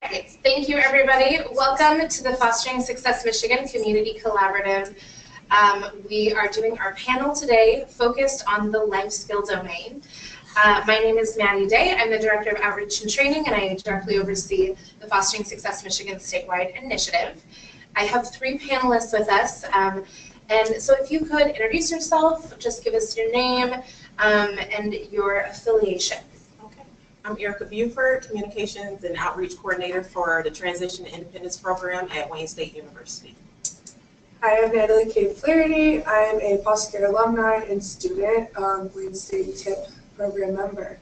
Right. Thank you, everybody. Welcome to the Fostering Success Michigan Community Collaborative. We are doing our panel today focused on the life skill domain. My name is Maddie Day. I'm the Director of Outreach and Training, and I directly oversee the Fostering Success Michigan statewide initiative. I have three panelists with us, and so if you could introduce yourself, just give us your name and your affiliation. I'm Erica Buford, Communications and Outreach Coordinator for the Transition to Independence Program at Wayne State University. Hi, I'm Natalie K. Flaherty. I'm a foster care alumni and student, Wayne State TIP program member.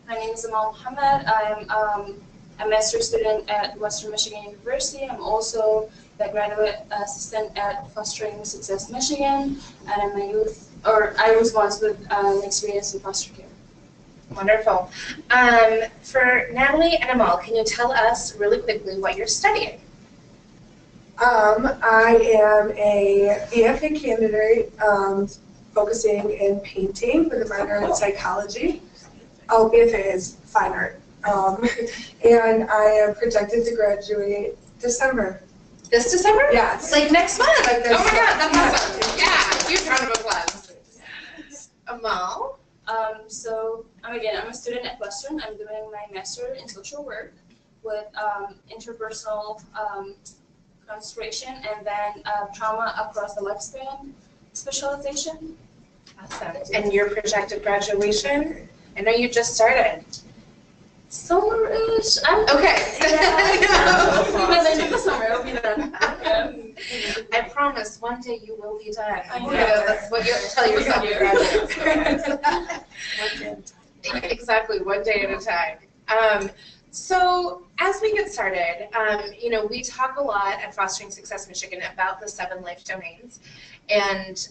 My name is Amal Muhammad. I'm a master's student at Western Michigan University. I'm also the graduate assistant at Fostering Success Michigan, and I'm I was once with an experience in foster care. Wonderful. For Natalie and Amal, can you tell us really quickly what you're studying? I am a BFA candidate focusing in painting with a minor in psychology. Oh, BFA is fine art. And I am projected to graduate December. This December? Yes. Like next month? Like this oh my God, month. that's awesome. Yeah, huge round of applause. Amal? So I'm a student at Western. I'm doing my master in social work with interpersonal constellation and then trauma across the lifespan specialization. Awesome. And your projected graduation? I know you just started. Summer-ish. Okay. By the end of the summer, I'll be done. I promise one day you will be done. I know. That's what you tell yourself you graduate. Exactly, one day at a time. So as we get started, we talk a lot at Fostering Success Michigan about the 7 life domains, and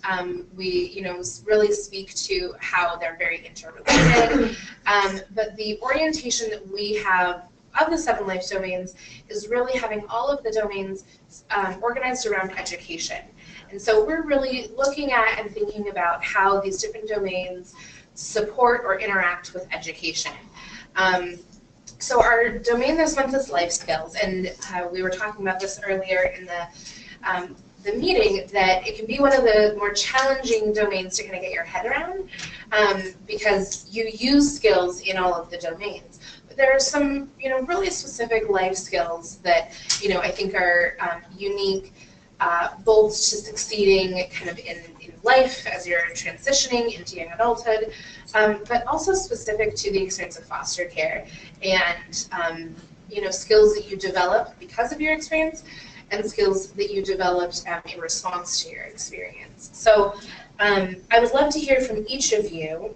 we really speak to how they're very interrelated. But the orientation that we have of the 7 life domains is really having all of the domains organized around education. And so we're really looking at and thinking about how these different domains support or interact with education. So our domain this month is life skills, and we were talking about this earlier in the meeting, that it can be one of the more challenging domains to kind of get your head around because you use skills in all of the domains. But there are some really specific life skills that I think are unique both to succeeding kind of in life as you're transitioning into young adulthood, but also specific to the experience of foster care and skills that you develop because of your experience and skills that you developed in response to your experience. So I would love to hear from each of you,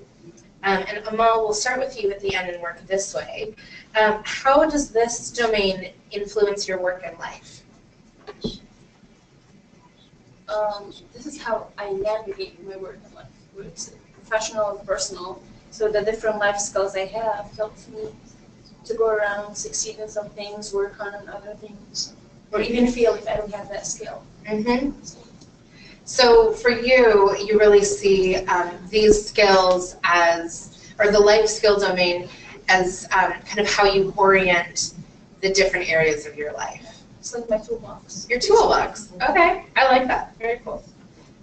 and Amal, we'll start with you at the end and work this way. How does this domain influence your work and life? This is how I navigate my work and life, whether it's professional and personal. So the different life skills I have helps me to go around, succeed in some things, work on other things, or even fail if I don't have that skill. Mm-hmm. So for you, you really see these skills or the life skill domain as kind of how you orient the different areas of your life. It's like my toolbox. Your toolbox. Okay, I like that. Very cool.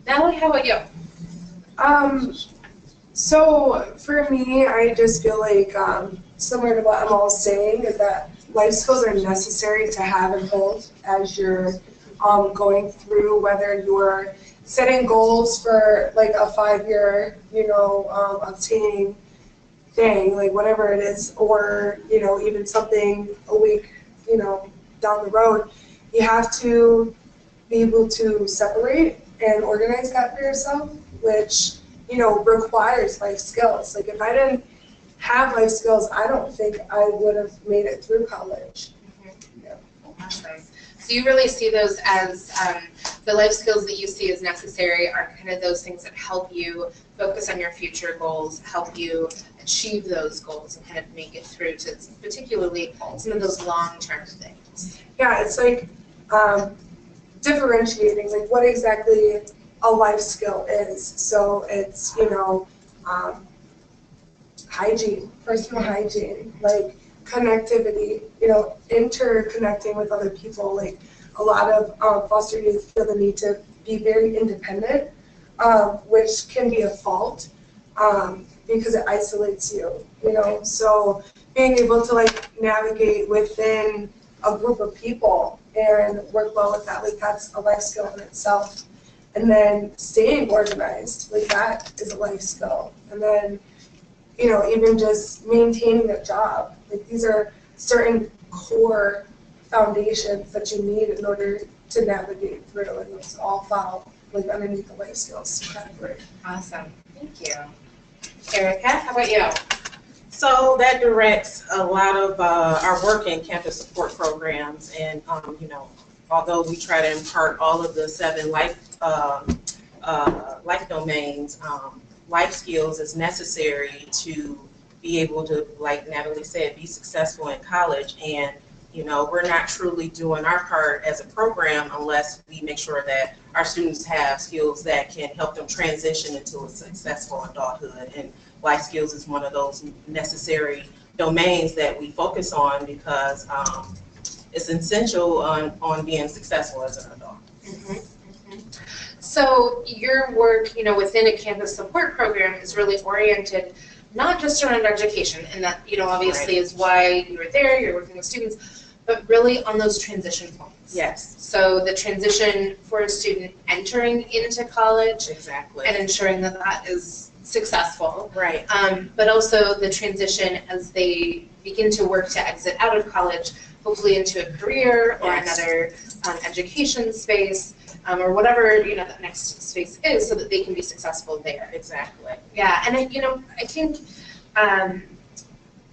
Natalie, how about you? So for me, I just feel like similar to what Amal was saying, is that life skills are necessary to have and hold as you're going through, whether you're setting goals for like a 5-year, obtaining thing, like whatever it is, or even something a week, down the road. You have to be able to separate and organize that for yourself, which requires life skills. Like if I didn't have life skills, I don't think I would have made it through college. Mm-hmm. Yeah. Awesome. So you really see those as the life skills that you see as necessary are kind of those things that help you focus on your future goals, help you achieve those goals and kind of make it through to particularly some of those long-term things. Yeah, it's like differentiating like what exactly a life skill is. So it's hygiene, personal hygiene, like connectivity, you know, interconnecting with other people. Like a lot of foster youth feel the need to be very independent, which can be a fault because it isolates you, you know. So being able to like navigate within a group of people and work well with that, like that's a life skill in itself. And then staying organized, like that is a life skill. And then, you know, even just maintaining a job, like these are certain core foundations that you need in order to navigate through, and it's all fall like underneath the life skills category. Awesome, thank you. Erica, how about you? So that directs a lot of our work in campus support programs, and you know, although we try to impart all of the 7 life domains, life skills is necessary to be able to, like Natalie said, be successful in college. And you know, we're not truly doing our part as a program unless we make sure that our students have skills that can help them transition into a successful adulthood. And life skills is one of those necessary domains that we focus on because it's essential on being successful as an adult. So your work, you know, within a campus support program is really oriented not just around education, and that, you know, obviously is why you were there, you're working with students, but really on those transition points. Yes. So the transition for a student entering into college, Exactly. and ensuring that that is successful. Right. But also the transition as they begin to work to exit out of college, hopefully into a career or another education space, or whatever, you know, that next space is, so that they can be successful there. Exactly. Yeah, and you know, I think,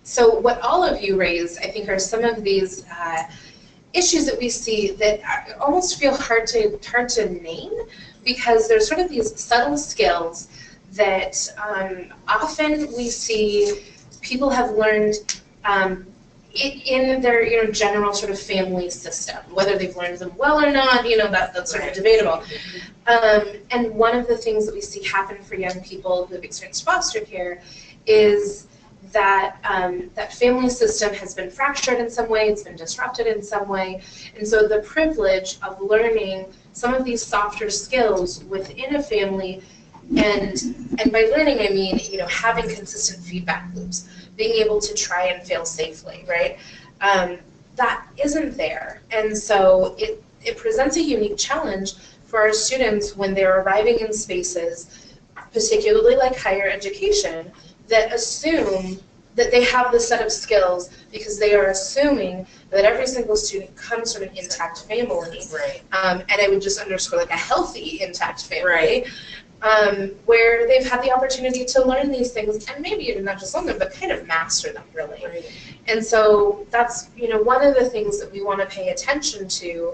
so what all of you raised, I think, are some of these issues that we see that almost feel hard to name, because there's sort of these subtle skills that often we see people have learned in their, you know, general sort of family system. Whether they've learned them well or not, you know, that's sort of debatable. And one of the things that we see happen for young people who have experienced foster care is that that family system has been fractured in some way, it's been disrupted in some way, and so the privilege of learning some of these softer skills within a family, and by learning I mean, you know, having consistent feedback loops, being able to try and fail safely, right? That isn't there, and so it presents a unique challenge for our students when they're arriving in spaces, particularly like higher education, that assume that they have this set of skills because they are assuming that every single student comes from an intact family. Right. And I would just underscore, like, a healthy intact family, where they've had the opportunity to learn these things, and maybe even not just learn them, but kind of master them, really. Right. And so that's, you know, one of the things that we want to pay attention to,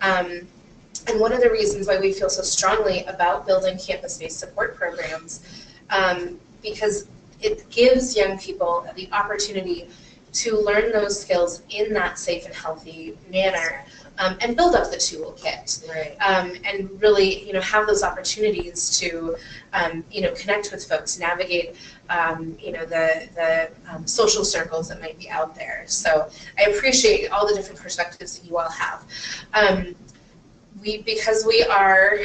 and one of the reasons why we feel so strongly about building campus-based support programs, because it gives young people the opportunity to learn those skills in that safe and healthy manner, and build up the toolkit, Right. and really, you know, have those opportunities to, you know, connect with folks, navigate, you know, the social circles that might be out there. So I appreciate all the different perspectives that you all have. Because we are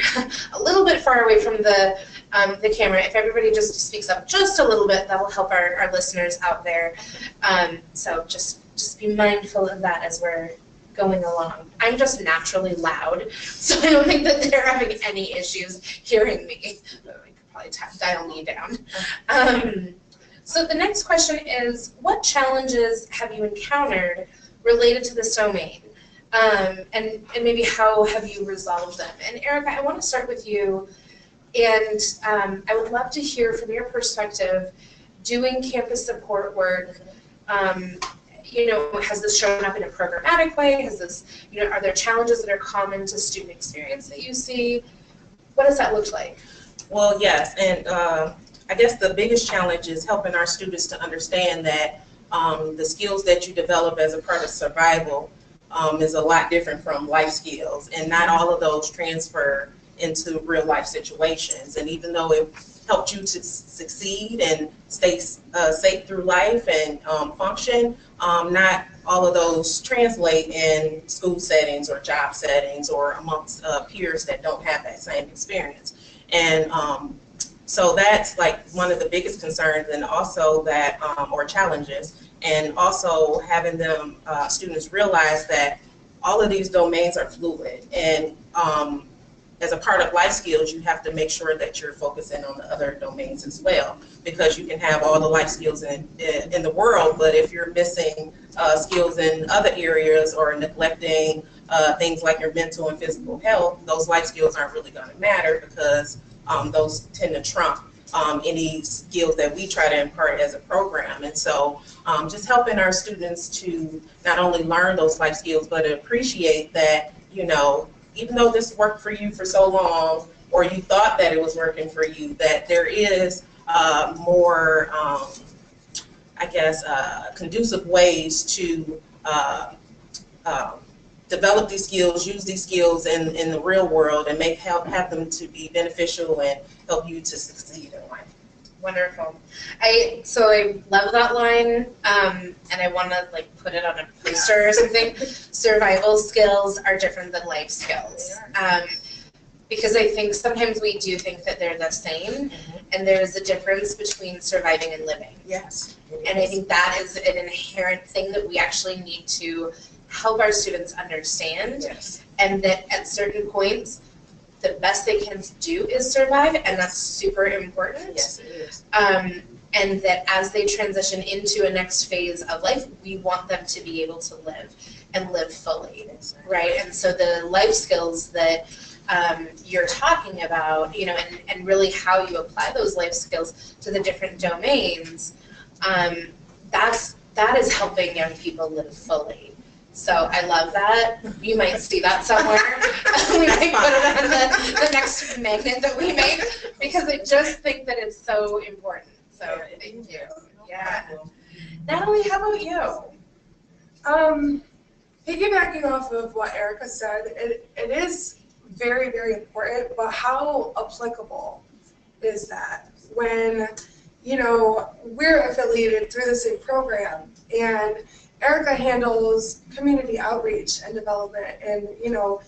a little bit far away from the camera, if everybody just speaks up just a little bit, that will help our listeners out there. So just be mindful of that as we're going along. I'm just naturally loud, so I don't think that they're having any issues hearing me. But we could probably dial me down. So the next question is, what challenges have you encountered related to this domain? And maybe how have you resolved them? And Erica, I want to start with you, and I would love to hear from your perspective, doing campus support work, you know, has this shown up in a programmatic way? Has this, you know, are there challenges that are common to student experience that you see? What does that look like? Well, yes, and I guess the biggest challenge is helping our students to understand that the skills that you develop as a part of survival is a lot different from life skills, and not all of those transfer into real life situations. And even though helped you to succeed and stay safe through life and function. Not all of those translate in school settings or job settings or amongst peers that don't have that same experience. And so that's like one of the biggest concerns, and also that, or challenges, and also having them, students realize that all of these domains are fluid, and as a part of life skills, you have to make sure that you're focusing on the other domains as well, because you can have all the life skills in the world, but if you're missing skills in other areas or neglecting things like your mental and physical health, those life skills aren't really going to matter, because those tend to trump any skills that we try to impart as a program. And so just helping our students to not only learn those life skills, but appreciate that, you know, even though this worked for you for so long, or you thought that it was working for you, that there is more, I guess, conducive ways to develop these skills, use these skills in the real world, and have them to be beneficial and help you to succeed in life. Wonderful. So I love that line, and I want to like put it on a poster or something. Survival skills are different than life skills, because I think sometimes we do think that they're the same, and there's a difference between surviving and living. Yes. And I think that is an inherent thing that we actually need to help our students understand, and that at certain points, the best they can do is survive, and that's super important. Yes, it is. And that as they transition into a next phase of life, we want them to be able to live and live fully, right? And so the life skills that you're talking about, you know, and really how you apply those life skills to the different domains, that is helping young people live fully. So I love that. You might see that somewhere. We might put it on the next magnet that we make, because I just think that it's so important. So thank you. Yeah. Natalie, how about you? Piggybacking off of what Erica said, it is very, very important, but how applicable is that when, you know, we're affiliated through the same program, and Erica handles community outreach and development, and, you know,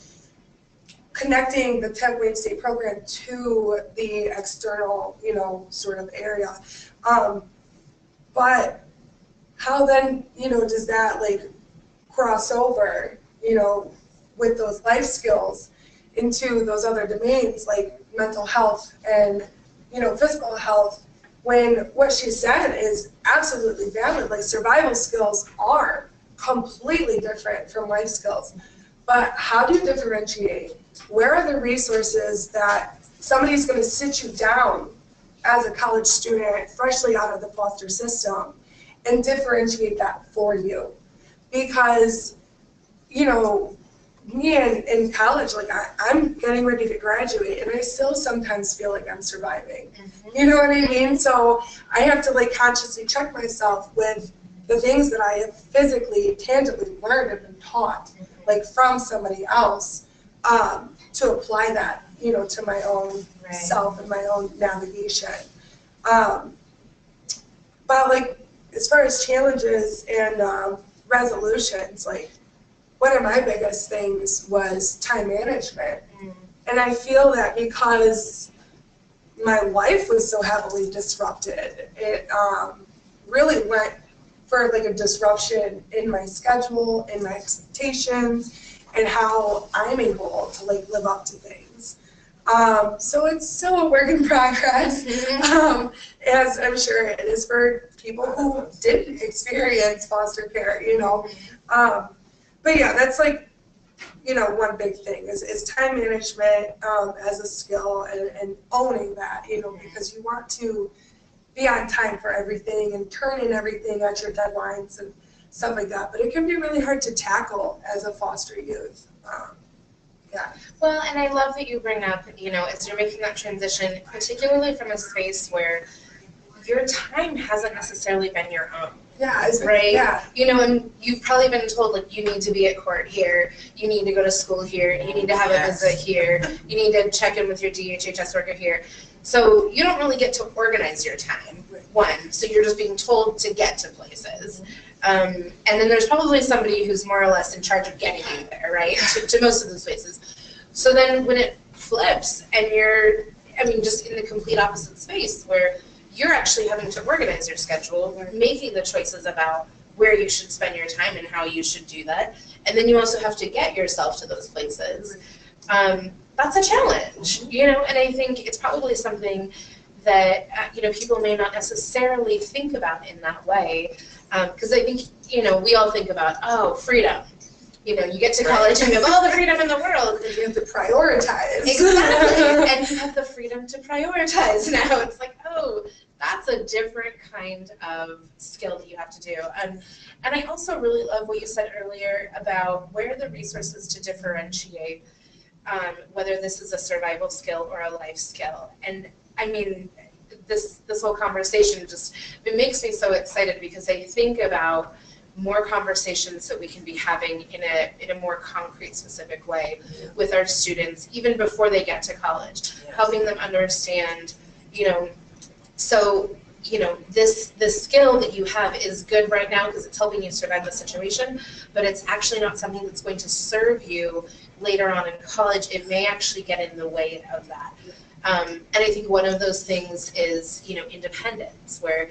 connecting the 10th Wayne State program to the external, you know, sort of area. But how then, you know, does that like cross over, you know, with those life skills into those other domains like mental health and, you know, physical health, when what she said is absolutely valid. Like, survival skills are completely different from life skills. But how do you differentiate? Where are the resources that somebody's going to sit you down as a college student freshly out of the foster system and differentiate that for you? Because, you know, me in college, like I'm getting ready to graduate, and I still sometimes feel like I'm surviving. You know what I mean? So I have to like consciously check myself with the things that I have physically, tangibly learned and been taught, like from somebody else, to apply that, you know, to my own self and my own navigation. But like, as far as challenges and resolutions, like, one of my biggest things was time management. And I feel that because my life was so heavily disrupted, it really went for like a disruption in my schedule, in my expectations, and how I'm able to like live up to things. So it's still a work in progress, as I'm sure it is for people who didn't experience foster care, you know. But yeah, that's like, you know, one big thing is time management as a skill, and owning that, you know, because you want to be on time for everything and turn in everything at your deadlines and stuff like that. But it can be really hard to tackle as a foster youth. Yeah. Well, and I love that you bring up, you know, as you're making that transition, particularly from a space where your time hasn't necessarily been your own. Yeah, right? Yeah. You know, and you've probably been told, like, you need to be at court here, you need to go to school here, you need to have a visit here, you need to check in with your DHHS worker here. So you don't really get to organize your time, one, so you're just being told to get to places. And then there's probably somebody who's more or less in charge of getting you there, right, to most of those places. So then when it flips and you're, I mean, just in the complete opposite space where you're actually having to organize your schedule, making the choices about where you should spend your time and how you should do that, and then you also have to get yourself to those places. That's a challenge, you know, and I think it's probably something that, you know, people may not necessarily think about in that way, because I think, you know, we all think about, oh, freedom. You know, you get to college and you have all the freedom in the world. You have to prioritize. Exactly, and you have the freedom to prioritize now. It's like, oh, that's a different kind of skill that you have to do. And I also really love what you said earlier about where are the resources to differentiate whether this is a survival skill or a life skill. And I mean, this whole conversation just, it makes me so excited because I think about more conversations that we can be having in a more concrete, specific way with our students, even before they get to college, helping them understand, you know, so, you know, this skill that you have is good right now because it's helping you survive the situation, but it's actually not something that's going to serve you later on in college. It may actually get in the way of that. And I think one of those things is, you know, independence, where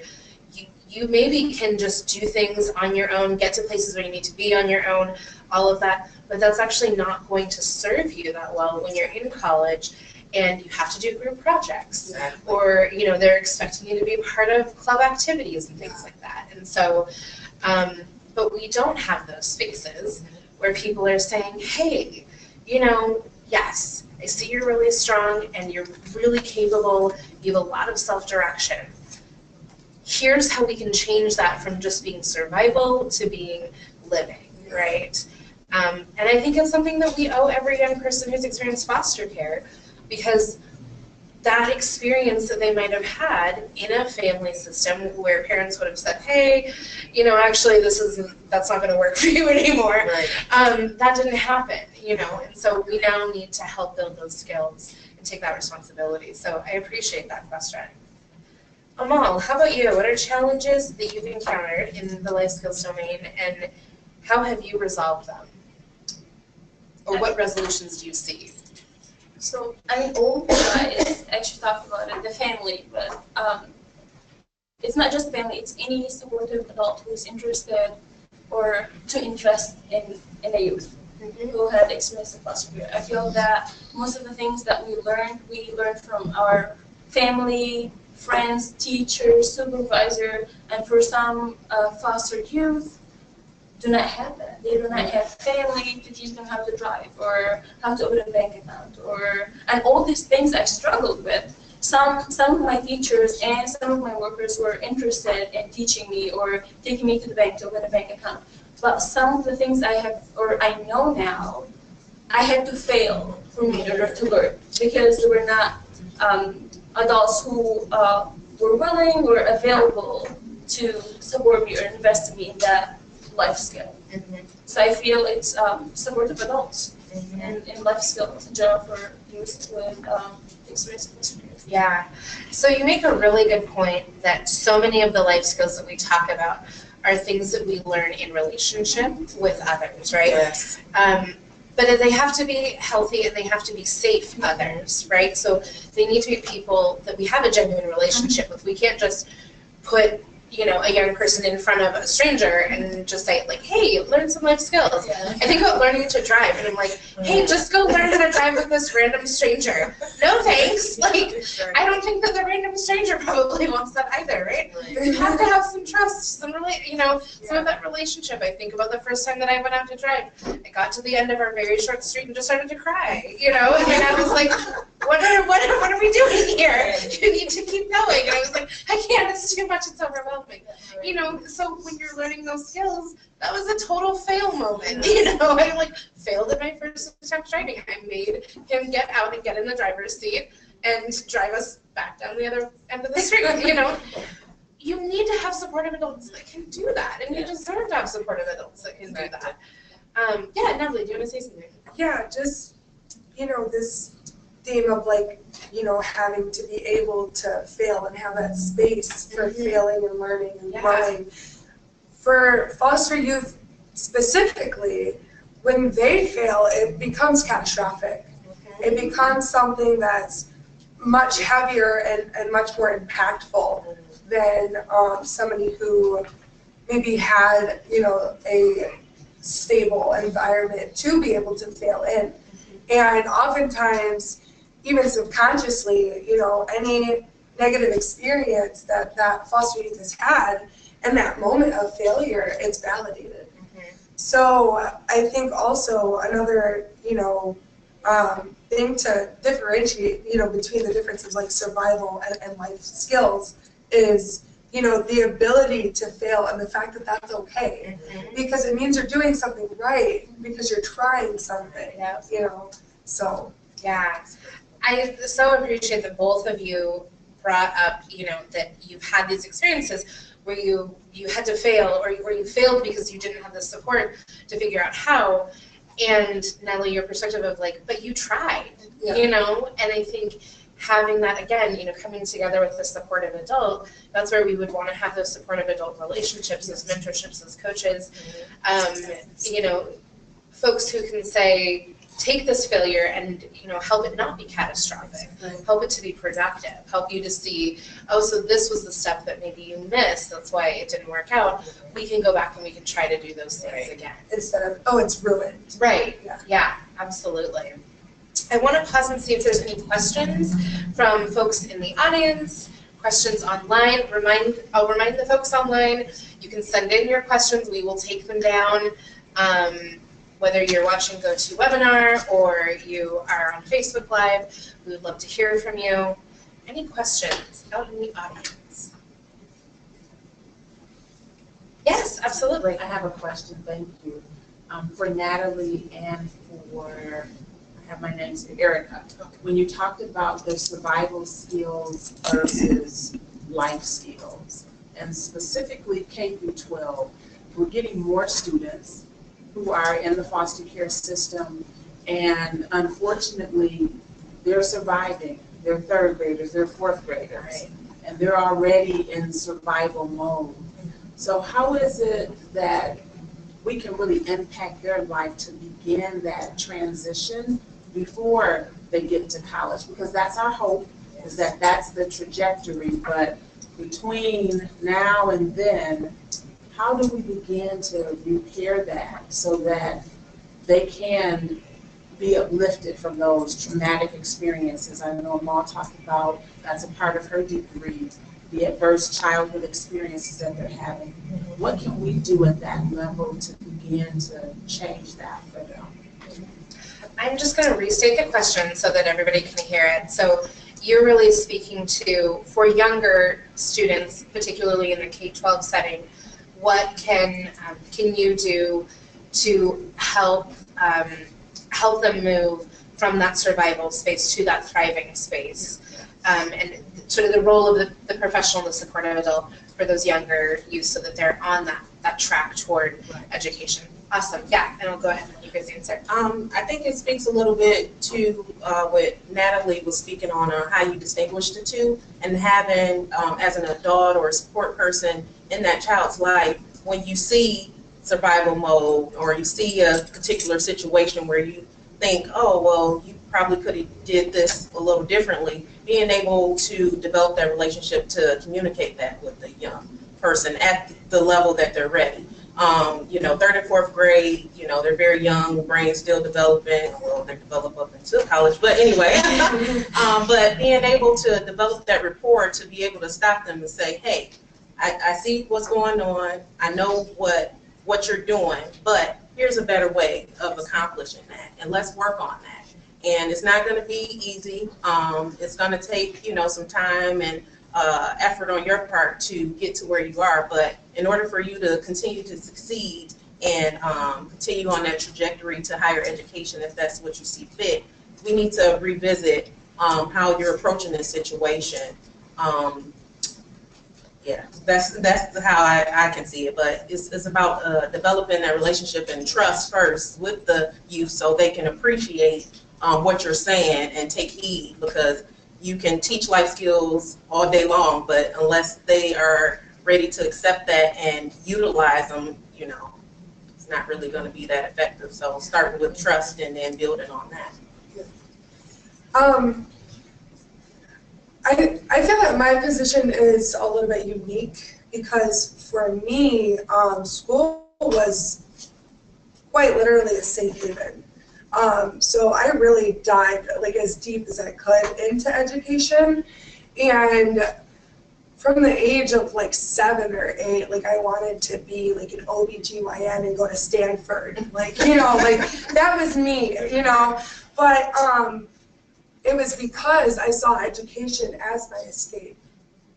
you maybe can just do things on your own, get to places where you need to be on your own, all of that, but that's actually not going to serve you that well when you're in college and you have to do group projects, or, you know, they're expecting you to be part of club activities and things like that. And so, but we don't have those spaces where people are saying, hey, you know, yes, I see you're really strong and you're really capable, you have a lot of self-direction. Here's how we can change that from just being survival to being living, right? And I think it's something that we owe every young person who's experienced foster care, because that experience that they might have had in a family system where parents would have said, hey, you know, actually that's not going to work for you anymore. Right. That didn't happen, you know, and so we now need to help build those skills and take that responsibility. So I appreciate that question. Amal, how about you? What are challenges that you've encountered in the life skills domain, and how have you resolved them? Or what resolutions do you see? So, I mean, all guys actually talk about it, the family, but it's not just family, it's any supportive adult who's interested or to invest in a youth who have experienced the foster care. I feel that most of the things that we learned from our family, friends, teachers, supervisor, and for some fostered youth, do not have that. They do not have family to teach them how to drive or how to open a bank account, and all these things I struggled with. Some of my teachers and some of my workers were interested in teaching me or taking me to the bank to open a bank account. But some of the things I know now, I had to fail for me in order to learn, because there were not adults who were willing or available to support me or invest in me in that life skill. So I feel it's supportive adults and life skills in general for youth with experience in this field. Yeah, so you make a really good point that so many of the life skills that we talk about are things that we learn in relationship with others, right? Yes. But they have to be healthy and they have to be safe others, right? So they need to be people that we have a genuine relationship with. We can't just put, you know, a young person in front of a stranger and just say, like, hey, learn some life skills. I think about learning to drive, and I'm like, hey, just go learn how to drive with this random stranger. No thanks. Like, I don't think that the random stranger probably wants that either, right? You have to have some trust, some of that relationship. I think about the first time that I went out to drive. I got to the end of our very short street and just started to cry, you know, and I was like, what are we doing here? You need to keep going. And I was like, I can't, it's too much, it's overwhelming. You know, so when you're learning those skills, that was a total fail moment. You know, I like failed at my first attempt driving. I made him get out and get in the driver's seat and drive us back down the other end of the street. You know, you need to have supportive adults that can do that, and you deserve to have supportive adults that can do that. Yeah, Natalie, do you want to say something? Yeah, just, you know, this theme of like, you know, having to be able to fail and have that space for failing and learning and growing. For foster youth specifically, when they fail, it becomes catastrophic. It becomes something that's much heavier and much more impactful than somebody who maybe had, you know, a stable environment to be able to fail in. And oftentimes, even subconsciously, you know, any negative experience that that foster youth has had in that moment of failure, it's validated. So I think also another, you know, thing to differentiate, you know, between the differences like survival and life skills is, you know, the ability to fail and the fact that that's okay, because it means you're doing something right because you're trying something, you know, so. Yeah, I so appreciate that both of you brought up, you know, that you've had these experiences where you had to fail, or where you failed because you didn't have the support to figure out how. And Natalie, your perspective of like, but you tried, you know, and I think having that, again, you know, coming together with a supportive adult, that's where we would want to have those supportive adult relationships, those mentorships, those coaches, you know, folks who can say, take this failure and, you know, help it not be catastrophic, help it to be productive, help you to see, oh, so this was the step that maybe you missed, that's why it didn't work out. We can go back and we can try to do those things again. Instead of, oh, it's ruined. Right, yeah, absolutely. I want to pause and see if there's any questions from folks in the audience, questions online. I'll remind the folks online, you can send in your questions, we will take them down. Whether you're watching GoToWebinar or you are on Facebook Live, we would love to hear from you. Any questions out in the audience? Yes, absolutely. I have a question, thank you. For Natalie and for, I have my name, Erica. When you talked about the survival skills versus life skills, and specifically K through 12, we're getting more students who are in the foster care system, and unfortunately, they're surviving. They're third graders, they're fourth graders, and they're already in survival mode. So how is it that we can really impact their life to begin that transition before they get to college? Because that's our hope, is that that's the trajectory, but between now and then, how do we begin to repair that so that they can be uplifted from those traumatic experiences? I know Maul talked about, that's a part of her degree, the adverse childhood experiences that they're having. What can we do at that level to begin to change that for them? I'm just going to restate the question so that everybody can hear it. So you're really speaking to, for younger students, particularly in the K-12 setting, what can you do to help them move from that survival space to that thriving space, and sort of the role of the professional, the supportive adult for those younger youth, so that they're on that track toward education. Awesome, yeah, and I'll go ahead and let you guys answer. I think it speaks a little bit to what Natalie was speaking on, how you distinguish the two, and having, as an adult or a support person in that child's life, when you see survival mode or you see a particular situation where you think, oh, well, you probably could have did this a little differently, being able to develop that relationship to communicate that with the young person at the level that they're ready. You know, third and fourth grade, you know, they're very young, brain's still developing, well, they develop up into college, but anyway, but being able to develop that rapport to be able to stop them and say, hey, I see what's going on, I know what you're doing, but here's a better way of accomplishing that, and let's work on that. And it's not going to be easy. It's going to take, you know, some time and effort on your part to get to where you are, but in order for you to continue to succeed and continue on that trajectory to higher education, if that's what you see fit, we need to revisit how you're approaching this situation. Yeah, that's how I can see it, but it's about developing that relationship and trust first with the youth so they can appreciate what you're saying and take heed, because you can teach life skills all day long, but unless they are ready to accept that and utilize them, you know, it's not really going to be that effective. So starting with trust and then building on that. I feel that my position is a little bit unique because for me, school was quite literally a safe haven. So I really dived like as deep as I could into education, and from the age of like 7 or 8, like I wanted to be like an OBGYN and go to Stanford, like, you know, like that was me, you know, but it was because I saw education as my escape.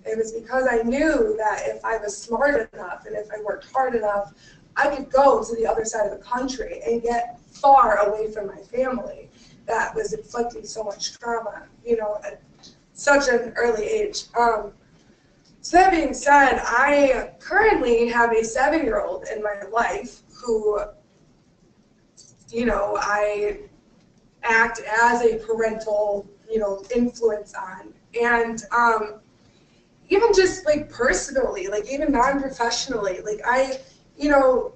It was because I knew that if I was smart enough and if I worked hard enough, I could go to the other side of the country and get far away from my family that was inflicting so much trauma, you know, at such an early age. So that being said, I currently have a 7-year-old in my life who, you know, I act as a parental, you know, influence on. And even just like personally, like even non-professionally, like I, you know,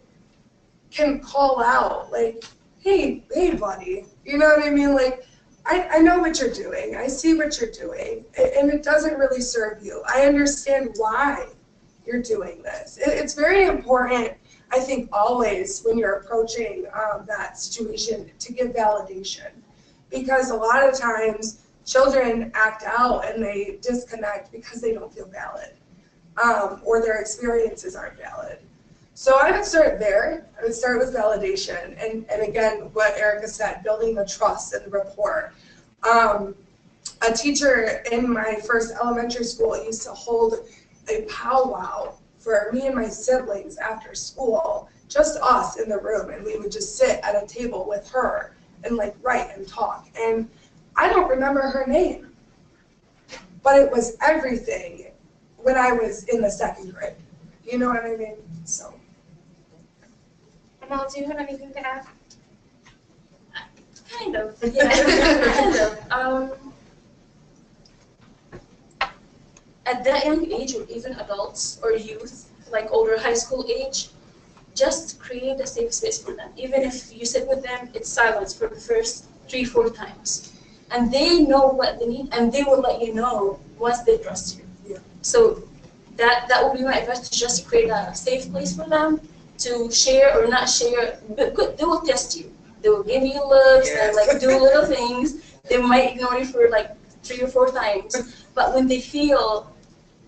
can call out like, hey buddy, you know what I mean? Like, I know what you're doing, I see what you're doing, and it doesn't really serve you. I understand why you're doing this. It's very important, I think, always when you're approaching that situation to give validation, because a lot of times children act out and they disconnect because they don't feel valid, or their experiences aren't valid. So I would start there. I would start with validation, and again, what Erica said, building the trust and the rapport. A teacher in my first elementary school used to hold a powwow for me and my siblings after school, just us in the room, and we would just sit at a table with her and like write and talk. And I don't remember her name, but it was everything when I was in the 2nd grade. You know what I mean? So. Amal, do you have anything to add? Kind of, yeah, kind of. At that young age, or even adults or youth, like older high school age, just create a safe space for them. Even if you sit with them, it's silence for the first 3-4 times. And they know what they need, and they will let you know once they trust you. Yeah. So that will be my advice, to just create a safe place for them to share or not share. But they will test you. They will give you looks and like do little things. They might ignore you for like 3 or 4 times. But when they feel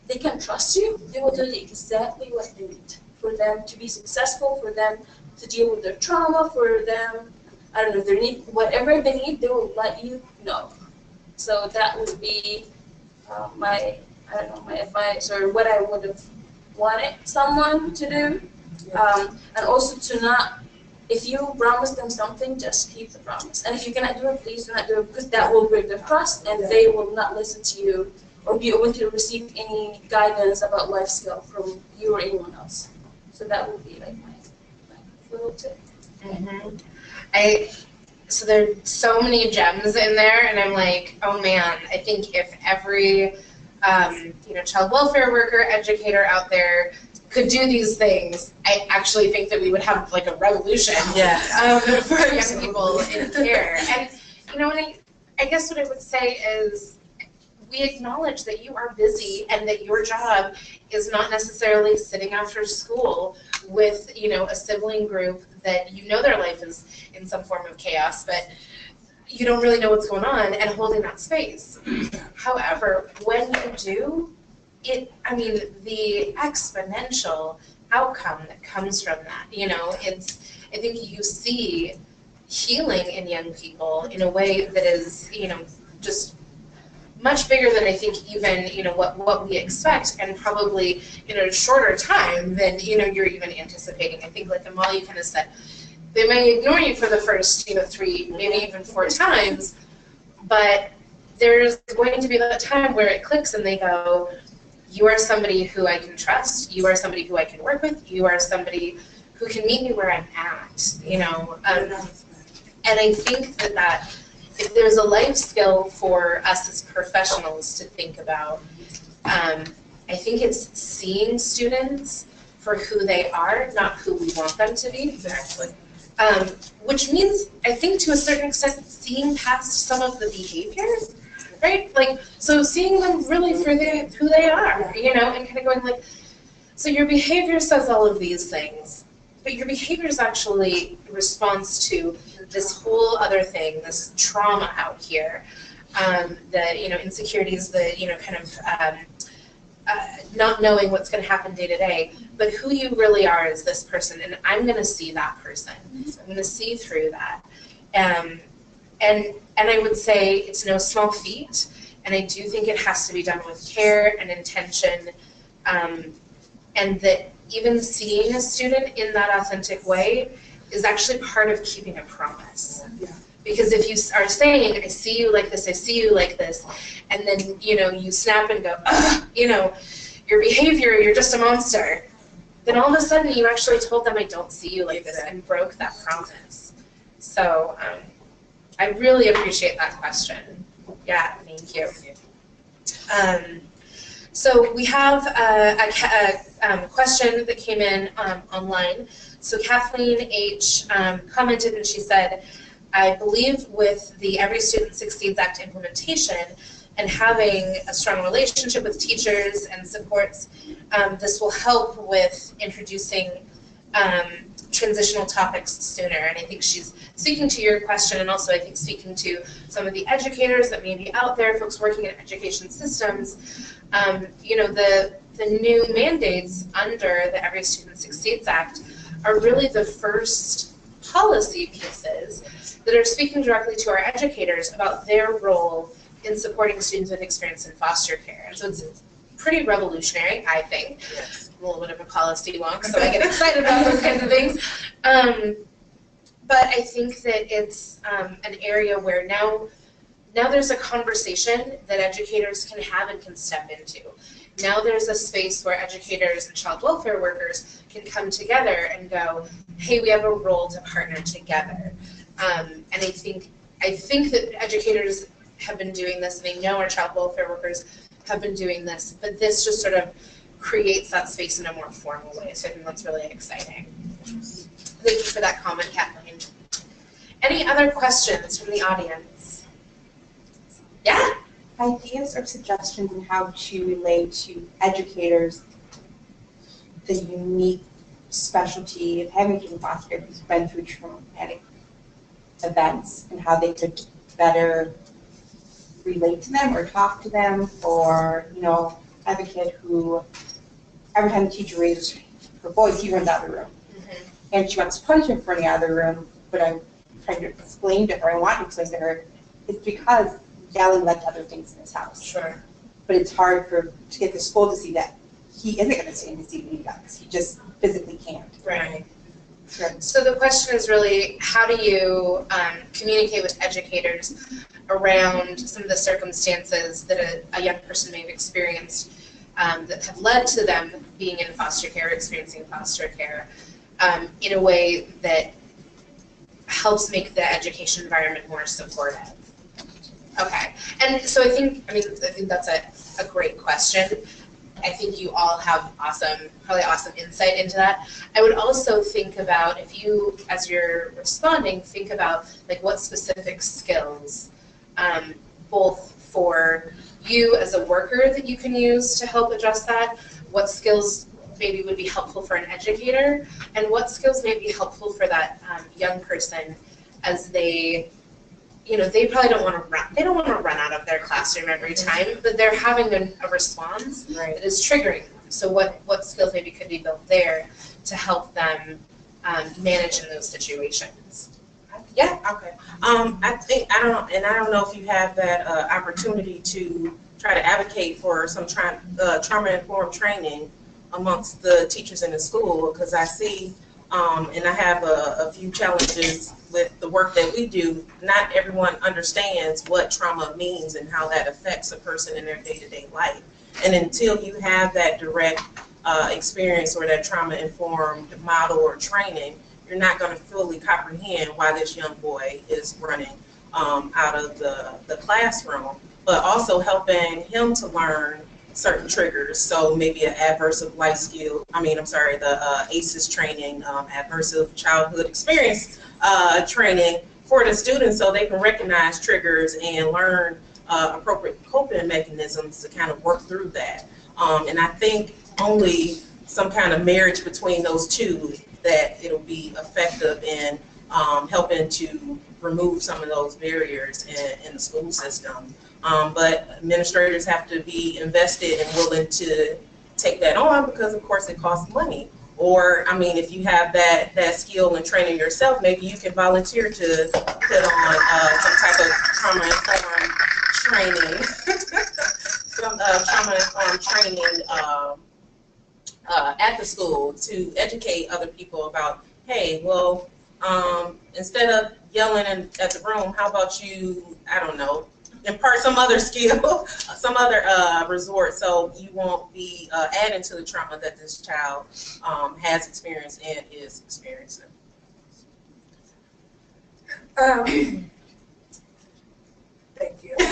they can trust you, they will tell you exactly what they need for them to be successful, for them to deal with their trauma, for them, I don't know, their need, whatever they need, they will let you know. So that would be my advice, or what I would have wanted someone to do. And also to not, if you promise them something, just keep the promise. And if you cannot do it, please do not do it, because that will break their trust, and they will not listen to you or be open to receive any guidance about life skill from you or anyone else. So that would be like my little tip. Mm-hmm. So there's so many gems in there, and I'm like, oh man, I think if every child welfare worker, educator out there could do these things, I actually think that we would have like a revolution for young people in care. And I guess what I would say is, we acknowledge that you are busy and that your job is not necessarily sitting after school with, a sibling group that their life is in some form of chaos, but you don't really know what's going on, and holding that space. However, when you do, the exponential outcome that comes from that, I think you see healing in young people in a way that is, just much bigger than I think even, what we expect, and probably in a shorter time than, you're even anticipating. I think, like Amal, you kind of said, they may ignore you for the first, 3, maybe even 4 times, but there's going to be that time where it clicks and they go, you are somebody who I can trust, you are somebody who I can work with, you are somebody who can meet me where I'm at, And I think that if there's a life skill for us as professionals to think about, I think it's seeing students for who they are, not who we want them to be. Exactly. Which means, I think to a certain extent, seeing past some of the behaviors, right? Like, so seeing them really for who they are, you know, and kind of going like, so your behavior says all of these things, but your behavior is actually a response to this whole other thing, this trauma out here, the, you know, insecurities, the, you know, kind of not knowing what's going to happen day to day, but who you really are is this person, and I'm going to see that person. I'm going to see through that. And I would say it's no small feat, and I do think it has to be done with care and intention, and that even seeing a student in that authentic way is actually part of keeping a promise. Yeah. Because if you are saying, I see you like this, I see you like this, and then, you know, you snap and go, ugh, you know, your behavior, you're just a monster, then all of a sudden you actually told them, I don't see you like this, and broke that promise. So I really appreciate that question. Yeah, thank you. So we have a question that came in online. So Kathleen H. Commented, and she said, I believe with the Every Student Succeeds Act implementation and having a strong relationship with teachers and supports, this will help with introducing transitional topics sooner. And I think she's speaking to your question, and also I think speaking to some of the educators that may be out there, folks working in education systems. You know, the new mandates under the Every Student Succeeds Act are really the first policy pieces that are speaking directly to our educators about their role in supporting students with experience in foster care. And so it's pretty revolutionary, I think. Yes. I'm a little bit of a policy wonk, so I get excited about those kinds of things. But I think that it's an area where now there's a conversation that educators can have and can step into. Now there's a space where educators and child welfare workers can come together and go, hey, we have a role to partner together. And I think that educators have been doing this, and they know our child welfare workers have been doing this, but this just sort of creates that space in a more formal way. So I think that's really exciting. Thank you for that comment, Kathleen. Any other questions from the audience? Yeah? Ideas or suggestions on how to relate to educators the unique specialty of having children in foster care who's been through traumatic events, and how they could better relate to them or talk to them, or, you know, I have a kid who every time the teacher raises her voice, he runs out of the room. Mm-hmm. And she wants to punish him for running out of the room, but I'm trying to explain to her, I want to explain to her, it's because yelling led to other things in his house. Sure. But it's hard to get the school to see that he isn't going to stand to see what he does. He just physically can't. Right. Right. So the question is really, how do you communicate with educators around some of the circumstances that a young person may have experienced that have led to them being in foster care, experiencing foster care, in a way that helps make the education environment more supportive? Okay, and so I think that's a great question. I think you all have probably awesome insight into that. I would also think about, if you, as you're responding, think about like what specific skills, both for you as a worker that you can use to help address that, what skills maybe would be helpful for an educator, and what skills may be helpful for that young person as they, you know, they probably don't want to run. They don't want to run out of their classroom every time, but they're having a response that is triggering them. So what skills maybe could be built there to help them manage in those situations? Yeah. Okay. I don't know if you have that opportunity to try to advocate for some trauma-informed training amongst the teachers in the school, because I see, and I have a few challenges with the work that we do. Not everyone understands what trauma means and how that affects a person in their day-to-day life. And until you have that direct experience or that trauma-informed model or training, you're not going to fully comprehend why this young boy is running out of the classroom, but also helping him to learn certain triggers. So maybe an adversive life skill, the ACEs training, adversive childhood experience training for the students so they can recognize triggers and learn appropriate coping mechanisms to kind of work through that. And I think only some kind of marriage between those two that it'll be effective in helping to remove some of those barriers in the school system. But administrators have to be invested and willing to take that on because, of course, it costs money. Or, I mean, if you have that skill and training yourself, maybe you can volunteer to put on some type of trauma-informed training, some trauma-informed training at the school to educate other people about, hey, well, instead of yelling at the room, how about you, I don't know, impart some other skill, some other resort, so you won't be adding to the trauma that this child has experienced and is experiencing. Thank you for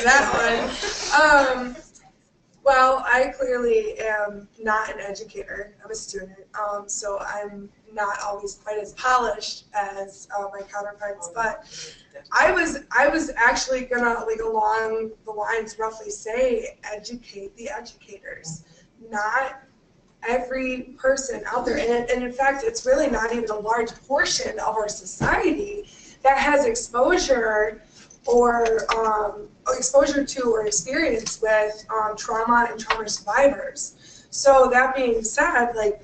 that one. Well, I clearly am not an educator. I'm a student, so I'm not always quite as polished as my counterparts. But I was actually gonna, like, along the lines, roughly say educate the educators, not every person out there. And in fact, it's really not even a large portion of our society that has exposure or exposure to or experience with trauma and trauma survivors. So that being said, like,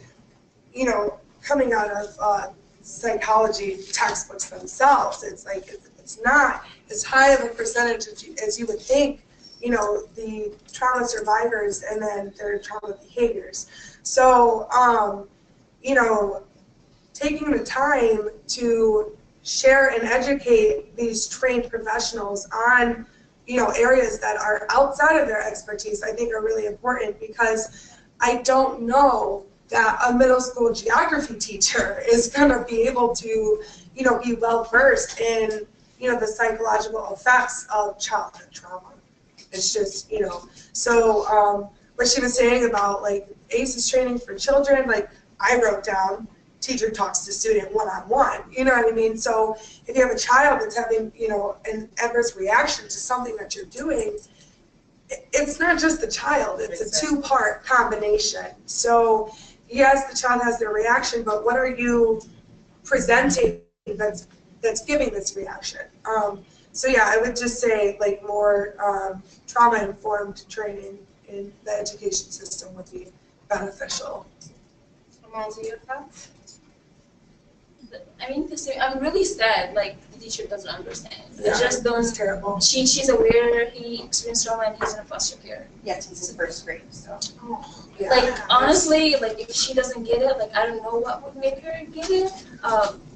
you know, coming out of psychology textbooks themselves, it's like it's not as high of a percentage as you would think, you know, the trauma survivors and then their trauma behaviors. So, you know, taking the time to share and educate these trained professionals on, you know, areas that are outside of their expertise, I think are really important, because I don't know that a middle school geography teacher is going to be able to, you know, be well versed in, you know, the psychological effects of childhood trauma. It's just, you know, so what she was saying about, like, ACEs training for children, like, I wrote down teacher talks to student one-on-one, you know what I mean? So if you have a child that's having, you know, an adverse reaction to something that you're doing, it's not just the child, it's a two-part combination. So yes, the child has their reaction, but what are you presenting that's giving this reaction? So yeah, I would just say, like, more trauma-informed training in the education system would be beneficial. Amalzi, your thoughts? I mean, I'm really sad, like, the teacher doesn't understand. Yeah, They just don't. It's terrible. She's aware he experienced trauma and he's in foster care. Yes, he's in first grade, so. Yeah. Like, honestly, like, if she doesn't get it, like, I don't know what would make her get it.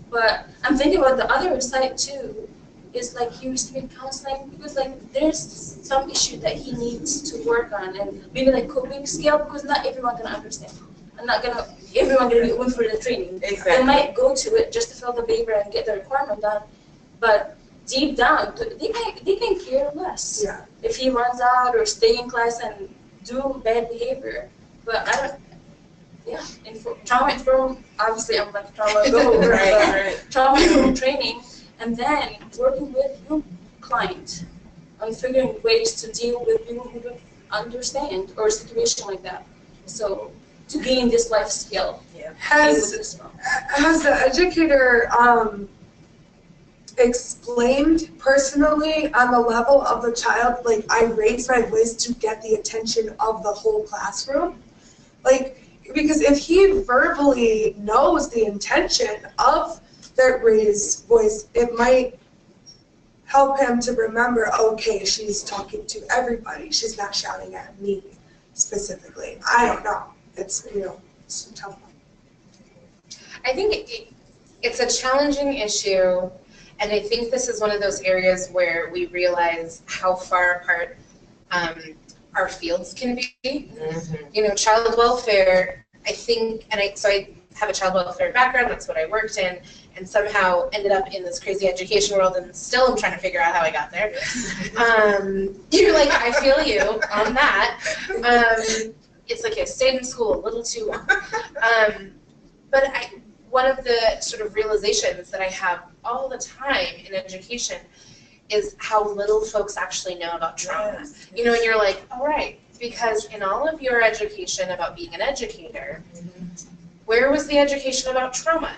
But I'm thinking about the other side too, is like he receiving counseling, because, like, there's some issue that he needs to work on, and maybe, like, coping skill, because not everyone can understand. Everyone gonna be open for the training. Exactly. They might go to it just to fill the paper and get the requirement done, but deep down, they can care less. Yeah. If he runs out or stay in class and do bad behavior. But I don't, yeah, trauma-informed, obviously I'm like trauma go over, Right. trauma-informed training, and then working with your client on figuring ways to deal with people who don't understand or a situation like that. So to gain this life skill. Yeah. Has the educator explained personally on the level of the child, like, I raised my voice to get the attention of the whole classroom? Like, because if he verbally knows the intention of that raised voice, it might help him to remember, okay, she's talking to everybody, she's not shouting at me specifically. I don't know. It's, you know, it's a tough one. I think it's a challenging issue, and I think this is one of those areas where we realize how far apart our fields can be. Mm-hmm. You know, child welfare, I think, and I have a child welfare background, that's what I worked in, and somehow ended up in this crazy education world, and still I'm trying to figure out how I got there. You're like, I feel you on that. It's like I stayed in school a little too long. But one of the sort of realizations that I have all the time in education is how little folks actually know about trauma. Yes. You know, and you're like, all right, because in all of your education about being an educator, where was the education about trauma?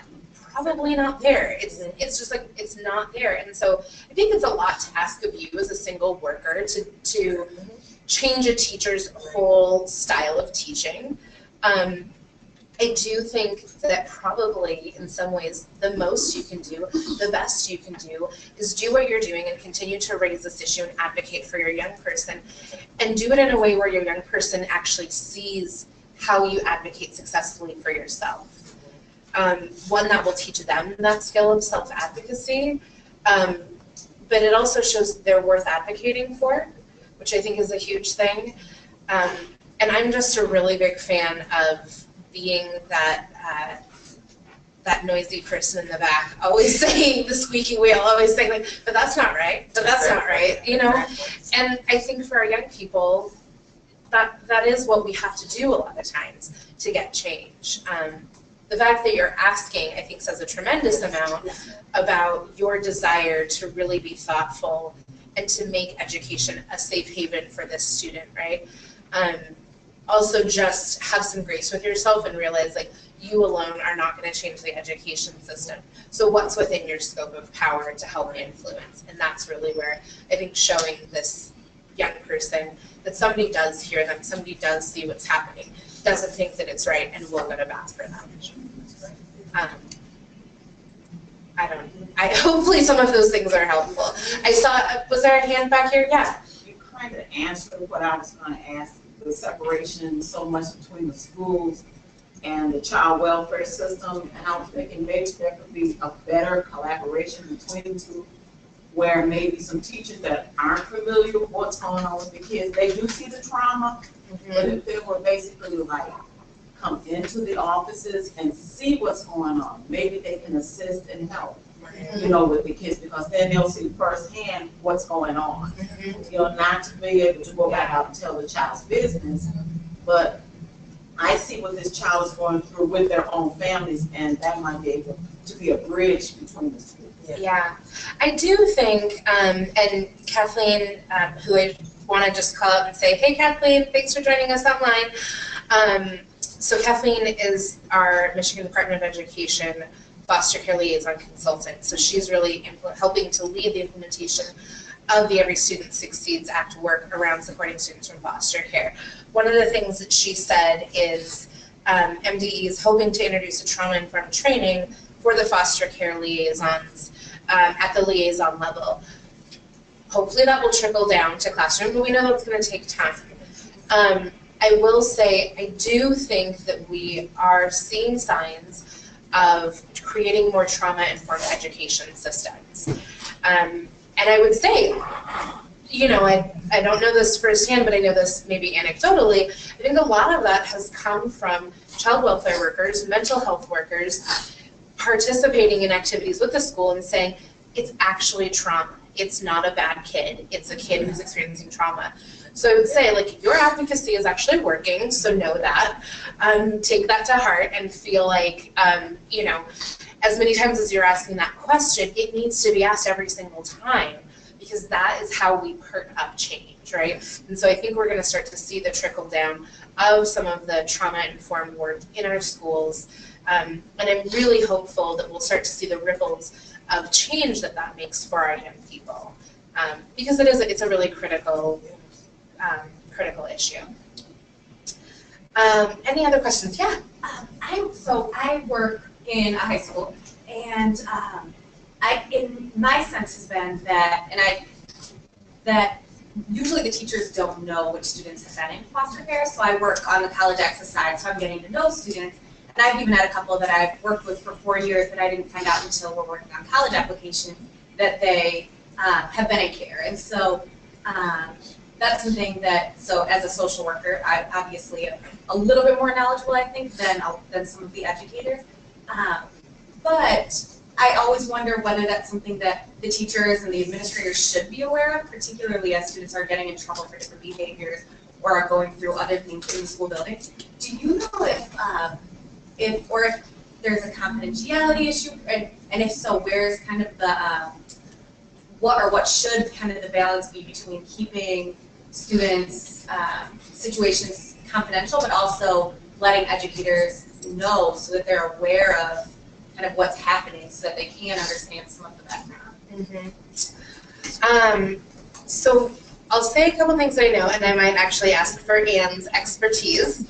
Probably not there. It's just like, it's not there. And so I think it's a lot to ask of you as a single worker to change a teacher's whole style of teaching. I do think that probably in some ways the most you can do, the best you can do, is do what you're doing and continue to raise this issue and advocate for your young person, and do it in a way where your young person actually sees how you advocate successfully for yourself. One that will teach them that skill of self-advocacy, but it also shows they're worth advocating for, which I think is a huge thing. And I'm just a really big fan of being that noisy person in the back, always saying the squeaky wheel, always saying like, but that's not right, but that's not right, you know? And I think for our young people, that is what we have to do a lot of times to get change. The fact that you're asking, I think, says a tremendous amount about your desire to really be thoughtful and to make education a safe haven for this student, right? Also just have some grace with yourself and realize like you alone are not going to change the education system. So what's within your scope of power to help influence? And that's really where I think showing this young person that somebody does hear them, somebody does see what's happening, doesn't think that it's right, and will go to bat for them. Hopefully some of those things are helpful. I saw, was there a hand back here? Yeah. You kind of answered what I was going to ask. The separation so much between the schools and the child welfare system, and I was thinking maybe there could be a better collaboration between the two, where maybe some teachers that aren't familiar with what's going on with the kids, they do see the trauma, but if they were basically like come into the offices and see what's going on, maybe they can assist and help, you know, with the kids, because then they'll see firsthand what's going on. You know, not to be able to go back out and tell the child's business, but I see what this child is going through with their own families, and that might be able to be a bridge between the two. Yeah, I do think, and Kathleen, who I want to just call up and say, hey Kathleen, thanks for joining us online. So Kathleen is our Michigan Department of Education foster care liaison consultant. So she's really helping to lead the implementation of the Every Student Succeeds Act work around supporting students from foster care. One of the things that she said is MDE is hoping to introduce a trauma-informed training for the foster care liaisons at the liaison level. Hopefully that will trickle down to classroom, but we know that's going to take time. I will say I do think that we are seeing signs of creating more trauma-informed education systems. And I would say, you know, I don't know this firsthand, but I know this maybe anecdotally. I think a lot of that has come from child welfare workers, mental health workers, participating in activities with the school and saying, it's actually trauma. It's not a bad kid. It's a kid who's experiencing trauma. So I would say, like, your advocacy is actually working, so know that. Take that to heart and feel like, you know, as many times as you're asking that question, it needs to be asked every single time, because that is how we perk up change, right? And so I think we're going to start to see the trickle down of some of the trauma-informed work in our schools. And I'm really hopeful that we'll start to see the ripples of change that makes for our young people, because it's a really critical issue. Any other questions? Yeah. I work in a high school, and my sense has been that usually the teachers don't know which students have been in foster care. So I work on the college access side, so I'm getting to know students. And I've even had a couple that I've worked with for 4 years that I didn't find out until we're working on college application that they have been in care. And so that's something that, so as a social worker, I obviously am a little bit more knowledgeable, I think, than some of the educators. But I always wonder whether that's something that the teachers and the administrators should be aware of, particularly as students are getting in trouble for different behaviors or are going through other things in the school building. Do you know if there's a confidentiality issue, and if so, where's kind of the what should kind of the balance be between keeping students' situations confidential, but also letting educators know so that they're aware of kind of what's happening, so that they can understand some of the background. So I'll say a couple things that I know, and I might actually ask for Anne's expertise.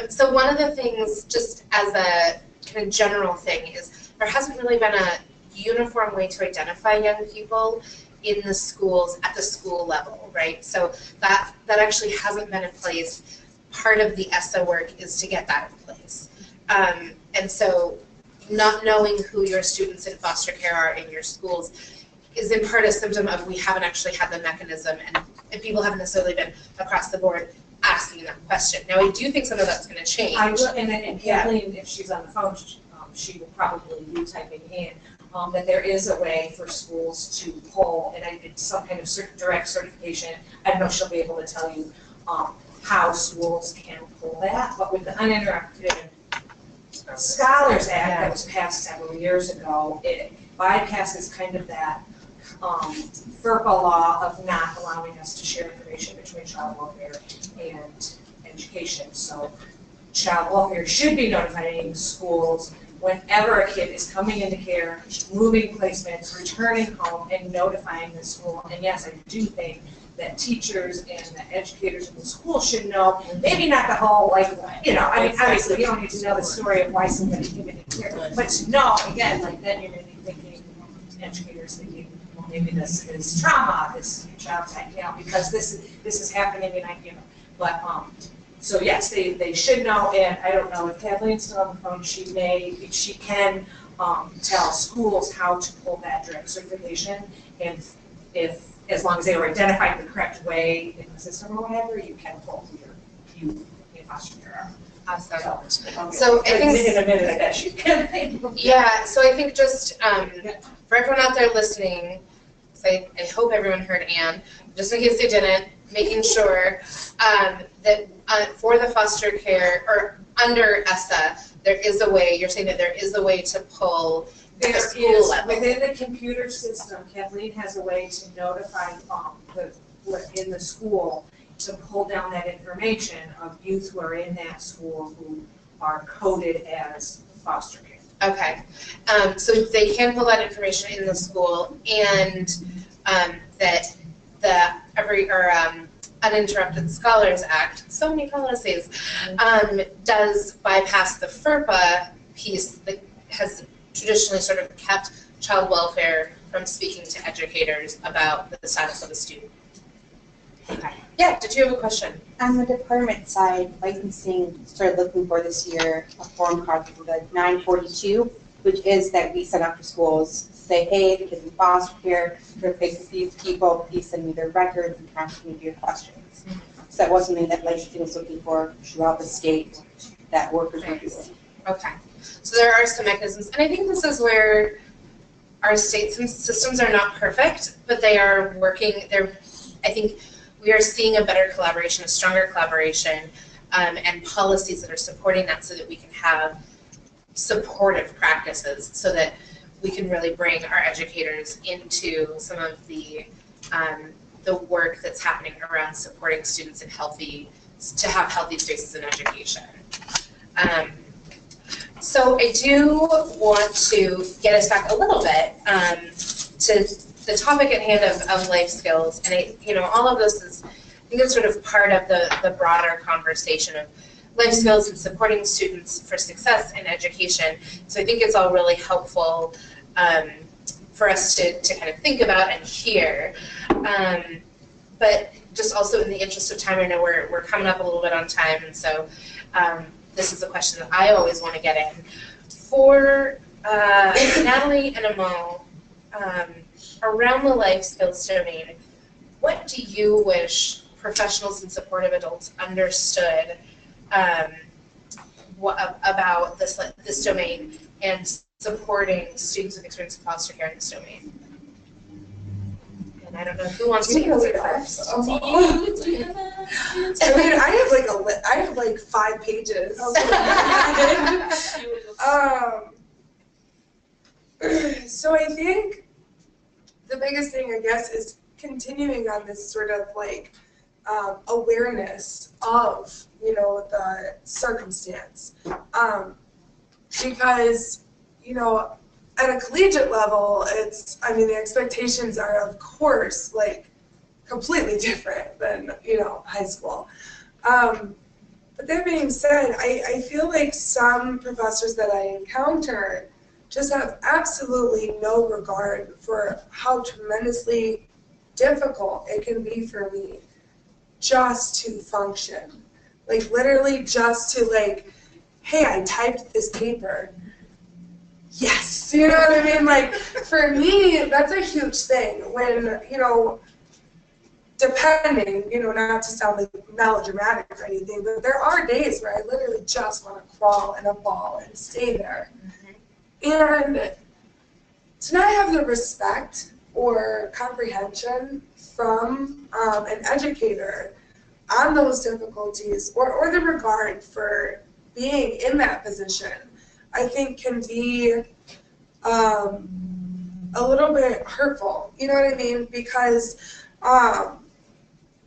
So one of the things, just as a kind of general thing, is there hasn't really been a uniform way to identify young people in the schools at the school level, right? So that actually hasn't been in place. Part of the ESSA work is to get that in place. And so not knowing who your students in foster care are in your schools is in part a symptom of we haven't actually had the mechanism, and people haven't necessarily been across the board asking that question. Now, I do think some of that's going to change. I will, and Kathleen, if she's on the phone, she will probably be typing in that there is a way for schools to pull, and it's some kind of direct certification. I don't know if she'll be able to tell you how schools can pull that, but with the Uninterrupted Scholars Act that was passed several years ago, it bypasses kind of that FERPA law of not allowing us to share information between child welfare and education. So child welfare should be notifying schools whenever a kid is coming into care, moving placements, returning home, and notifying the school. And yes, I do think that teachers and the educators in the school should know, maybe not the whole, like, you know, I mean, obviously you don't need to know the story of why somebody came into care, but to know, again, like, then you're going to be thinking, educators thinking, well, maybe this is trauma, this child's acting out because this is happening, and I, you know, but so yes, they should know, and I don't know if Kathleen's still on the phone, she can tell schools how to pull that direct certification, and if as long as they were identified the correct way in the system or whatever, you can pull you in foster care. Awesome. Okay. So I think in a minute, I bet you can. Yeah, so I think just for everyone out there listening, so I hope everyone heard Anne, just in case they didn't, making sure that for the foster care, or under ESSA, there is a way, you're saying that there is a way to pull There is, level. within the computer system, Kathleen has a way to notify in the school to pull down that information of youth who are in that school who are coded as foster care. Okay, so they can pull that information in the school, and that the Uninterrupted Scholars Act, so many policies, does bypass the FERPA piece that has traditionally sort of kept child welfare from speaking to educators about the status of a student. Okay. Yeah, did you have a question? On the department side, licensing started looking for this year a form called the 942, which is that we send out to schools, say, hey, the kids in foster care, they're faced with these people, please send me their records and ask me your questions. So that was something that licensing was looking for throughout the state that workers were doing. Okay. So there are some mechanisms, and I think this is where our state systems are not perfect, but they are working. I think we are seeing a better collaboration, a stronger collaboration, and policies that are supporting that, so that we can have supportive practices, so that we can really bring our educators into some of the work that's happening around supporting students in to have healthy spaces in education. So I do want to get us back a little bit to the topic at hand of life skills, and all of this is, I think it's sort of part of the broader conversation of life skills and supporting students for success in education. So I think it's all really helpful for us to kind of think about and hear. But just also in the interest of time, I know we're coming up a little bit on time, and so this is a question that I always want to get in. For Natalie and Amal, around the life skills domain, what do you wish professionals and supportive adults understood about this domain and supporting students with experience in foster care in this domain? And I don't know who wants to answer first. I mean, I have like 5 pages. So I think the biggest thing, I guess, is continuing on this sort of like awareness of, you know, the circumstance. Because, you know, at a collegiate level, I mean, the expectations are, of course, like completely different than, you know, high school. But that being said, I feel like some professors that I encounter just have absolutely no regard for how tremendously difficult it can be for me just to function. Like literally just to like, hey, I typed this paper. Yes, you know what I mean? Like for me, that's a huge thing when, you know, depending, you know, not to sound like melodramatic or anything, but there are days where I literally just want to crawl in a ball and stay there. And to not have the respect or comprehension from an educator on those difficulties or the regard for being in that position, I think can be a little bit hurtful, you know what I mean? Because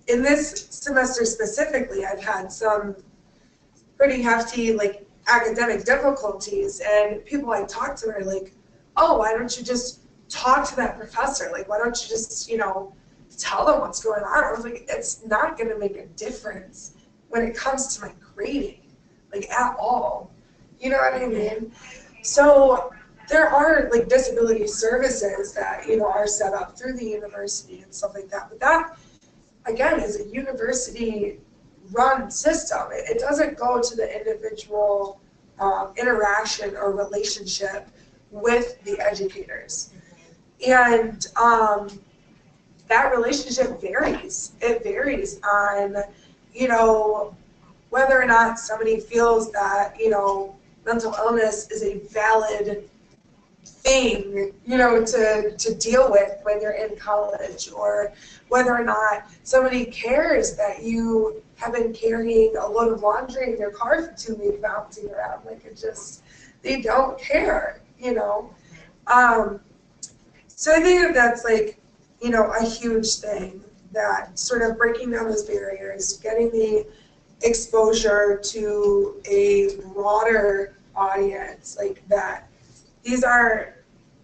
in this semester specifically, I've had some pretty hefty like academic difficulties, and people I talk to are like, oh, why don't you just talk to that professor? Like, why don't you just, you know, tell them what's going on? I was like, it's not going to make a difference when it comes to my grading, like at all. You know what I mean? So there are like disability services that, you know, are set up through the university and stuff like that. But that, again, is a university-run system. It doesn't go to the individual interaction or relationship with the educators. And that relationship varies. It varies on, you know, whether or not somebody feels that, you know, mental illness is a valid thing, you know, to deal with when you're in college, or whether or not somebody cares that you have been carrying a load of laundry in your car for 2 weeks bouncing around. Like, it just, they don't care, you know. So I think that's like, you know, a huge thing, that sort of breaking down those barriers, getting the exposure to a broader audience, like that these are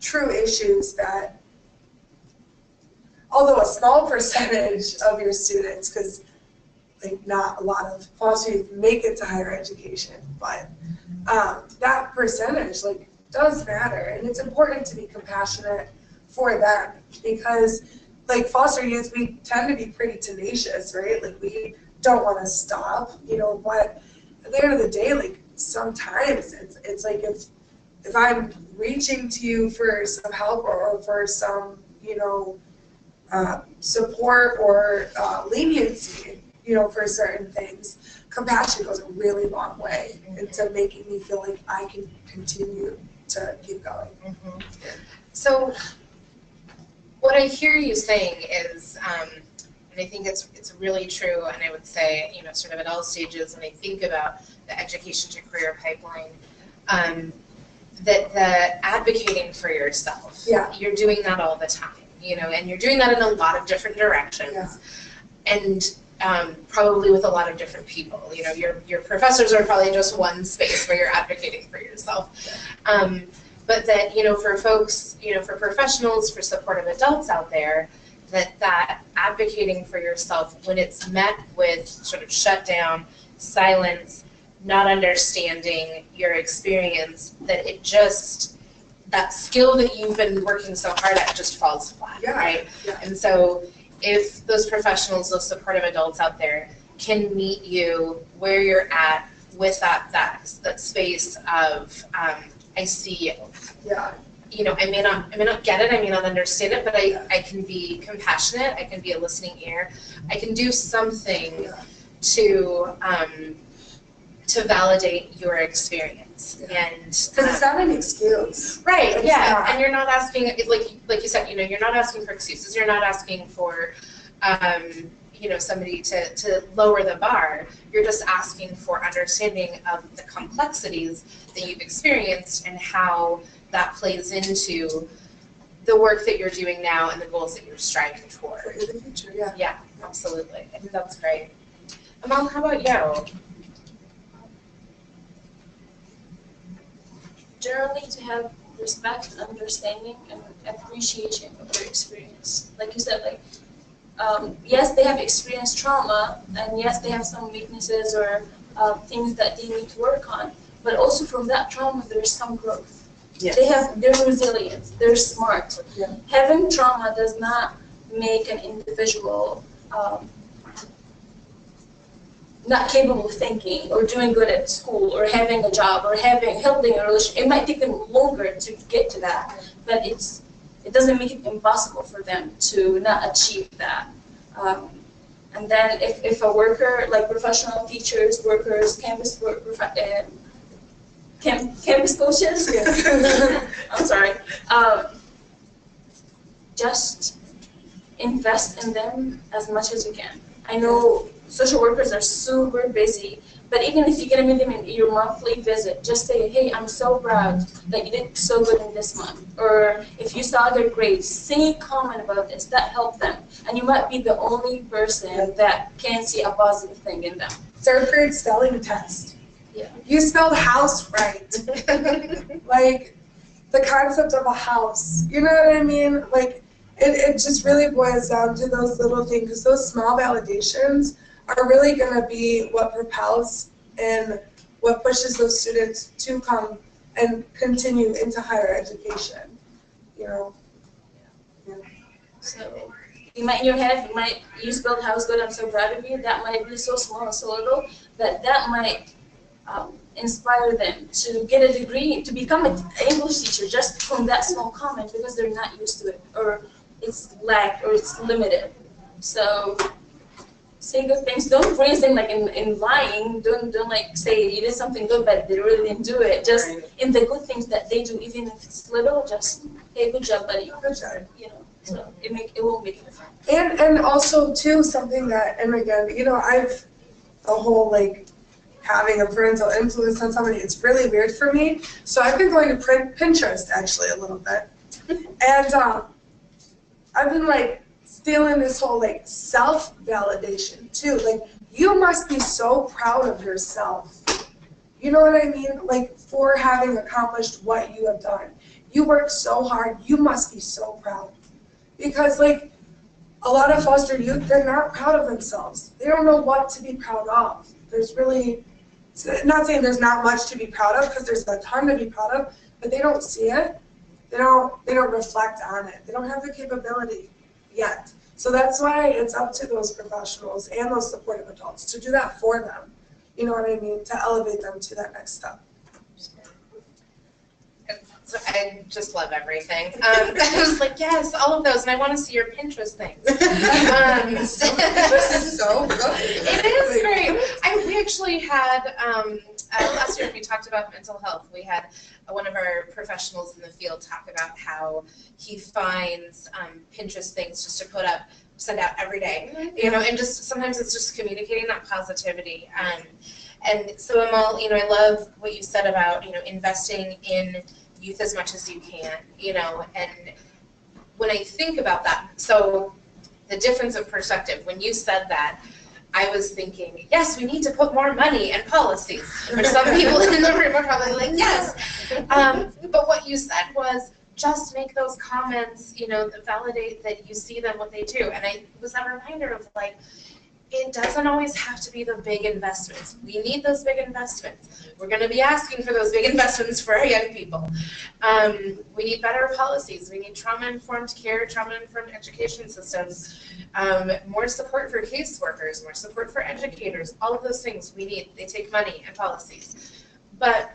true issues that, although a small percentage of your students, because like not a lot of foster youth make it to higher education, but that percentage like does matter, and it's important to be compassionate for them, because like foster youth, we tend to be pretty tenacious, right? Like we don't want to stop, you know, but at the end of the day, like sometimes it's like if I'm reaching to you for some help or for some, you know, support or leniency, you know, for certain things, compassion goes a really long way into making me feel like I can continue to keep going. Mm-hmm. So what I hear you saying is, and I think it's really true, and I would say, you know, sort of at all stages when I think about the education to career pipeline, that the advocating for yourself, Yeah. You're doing that all the time, you know, and you're doing that in a lot of different directions, Yeah. and probably with a lot of different people. You know, your professors are probably just one space where you're advocating for yourself. But that, you know, for folks, you know, for professionals, for supportive adults out there, that advocating for yourself, when it's met with sort of shutdown, silence, not understanding your experience, that it just, that skill that you've been working so hard at just falls flat, Yeah. right? Yeah. And so if those professionals, those supportive adults out there can meet you where you're at with that space of, I see you. Yeah. you know, I may not get it, I may not understand it, but I can be compassionate, I can be a listening ear, I can do something to validate your experience. And Because it's not an excuse. right, It's yeah, not. and you're not asking, like you said, you know, you're not asking for excuses, you're not asking for, you know, somebody to lower the bar. You're just asking for understanding of the complexities that you've experienced and how that plays into the work that you're doing now and the goals that you're striving for. For the future, yeah. Yeah, absolutely. I think that's great. Amal, how about you? Generally, to have respect, understanding, and appreciation of their experience. Like you said, like, yes, they have experienced trauma, and yes, they have some weaknesses or things that they need to work on, but also from that trauma, there's some growth. Yes. They're resilient, they're smart. Yeah. Having trauma does not make an individual not capable of thinking or doing good at school or having a job or holding a relationship. It might take them longer to get to that, but it doesn't make it impossible for them to not achieve that. And then if a worker, like professional teachers, workers, campus coaches, I'm sorry, just invest in them as much as you can. I know social workers are super busy, but even if you're gonna meet them in your monthly visit, just say, hey, I'm so proud that you did so good in this month. Or if you saw their grades, say a comment about this, that helped them. And you might be the only person that can see a positive thing in them. Third grade spelling test. Yeah. You spelled house right. Like, the concept of a house. You know what I mean? Like, it just really boils down to those little things, because those small validations are really going to be what propels and what pushes those students to come and continue into higher education. You know? Yeah. So you might in your head, you spelled house good, I'm so proud of you. That might be so small and so little, but that might inspire them to get a degree, to become an English teacher just from that small comment, because they're not used to it, or it's lacked, or it's limited. So say good things. Don't phrase them like in lying. Don't like say you did something good but they really didn't do it. Just in the good things that they do, even if it's little, just hey, good job, buddy. Good job. You know, so it won't make a difference. And also too, something that, and again, you know, I've the whole like having a parental influence on somebody, it's really weird for me. So I've been going to Pinterest actually a little bit, and I've been like feeling this whole like self-validation too. Like, you must be so proud of yourself. You know what I mean? Like, for having accomplished what you have done. You work so hard, you must be so proud. Because like, a lot of foster youth, they're not proud of themselves. They don't know what to be proud of. There's really, not saying there's not much to be proud of, because there's a ton to be proud of, but they don't see it. They don't reflect on it. They don't have the capability yet. So that's why it's up to those professionals and those supportive adults to do that for them. You know what I mean? To elevate them to that next step. So I just love everything. I was like, yes, all of those, and I want to see your Pinterest things. This is so good. It is great. We actually had, last year we talked about mental health. We had one of our professionals in the field talk about how he finds Pinterest things just to send out every day, you know, and just sometimes it's just communicating that positivity. And so Amal, you know, I love what you said about, you know, investing in youth as much as you can, you know, and when I think about that, so the difference of perspective, when you said that, I was thinking, yes, we need to put more money and policies. Or some people in the room are probably like, yes. But what you said was, just make those comments, you know, validate that you see them, what they do. And it was that reminder of like, it doesn't always have to be the big investments. We need those big investments. We're going to be asking for those big investments for our young people. We need better policies. We need trauma-informed care, trauma-informed education systems, more support for caseworkers, more support for educators. All of those things we need. They take money and policies. But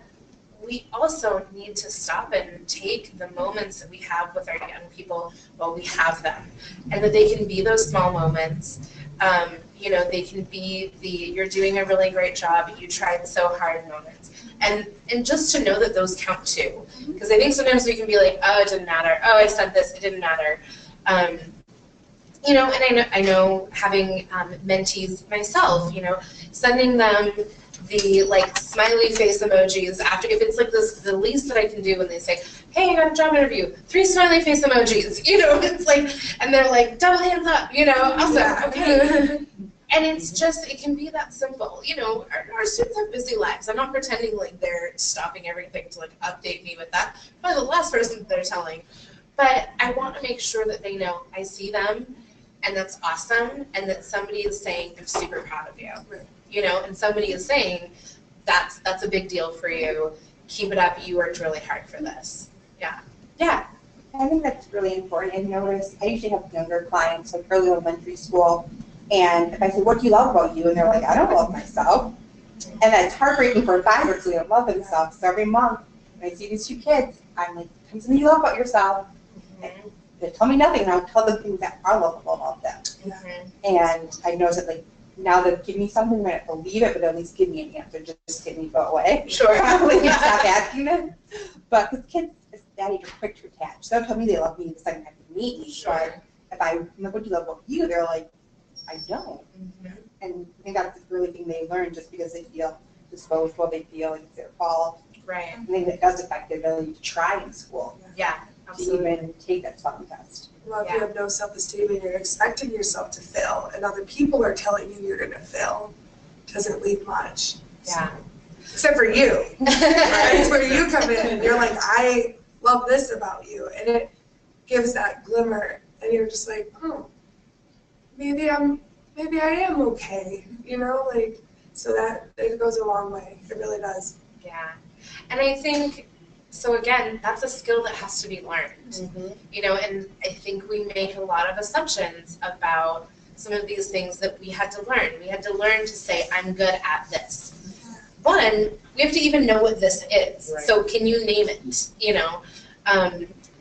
we also need to stop and take the moments that we have with our young people while we have them, and that they can be those small moments. You know, they can be the "you're doing a really great job, you tried so hard" moments, and just to know that those count too, because I think sometimes we can be like, "Oh, it didn't matter. Oh, I said this, it didn't matter." You know, and I know having mentees myself, you know, sending them the like smiley face emojis after, if it's like this, the least that I can do when they say, "Hey, I got a job interview," 3 smiley face emojis, you know, it's like, and they're like, double hands up, you know, awesome, okay. And it's just, it can be that simple, you know, our students have busy lives. I'm not pretending like they're stopping everything to like update me with that. Probably the last person they're telling. But I want to make sure that they know I see them, and that's awesome, and that somebody is saying, "I'm super proud of you." You know, and somebody is saying, that's a big deal for you. Keep it up. You worked really hard for this. Yeah. Yeah. I think that's really important. I've noticed, I usually have younger clients, like early elementary school, and if I say, "What do you love about you?" and they're like, "I don't love myself." And that's heartbreaking for a 5-year-old who don't love themselves. So every month, when I see these 2 kids, I'm like, "Tell me something you love about yourself." And they tell me nothing, and I'll tell them things that are lovable about them. And I know that, like, now they'll give me something, I don't believe it, but at least give me an answer. Just get me go away. Sure. Probably stop asking them. But because kids at that age are quick to attach. They'll tell me they love me the second time they meet me. Sure. But if I'm like, "What do you love about you?" they're like, "I don't." And I think that's the really thing they learn, just because they feel disposable, they feel like it's their fault. Right. I think that does affect their ability to try in school. Yeah. To Absolutely. even take that spelling test. Well, if you have no self-esteem and you're expecting yourself to fail, and other people are telling you you're gonna fail, doesn't leave much. Yeah. Except for you. Right? It's where you come in and you're like, "I love this about you," and it gives that glimmer, and you're just like, maybe I am okay, you know, like, so that it goes a long way. It really does. Yeah. And I think, so again, that's a skill that has to be learned. You know, and I think we make a lot of assumptions about some of these things that we had to learn. We had to learn to say, "I'm good at this." One, we have to even know what this is. Right. So can you name it, you know?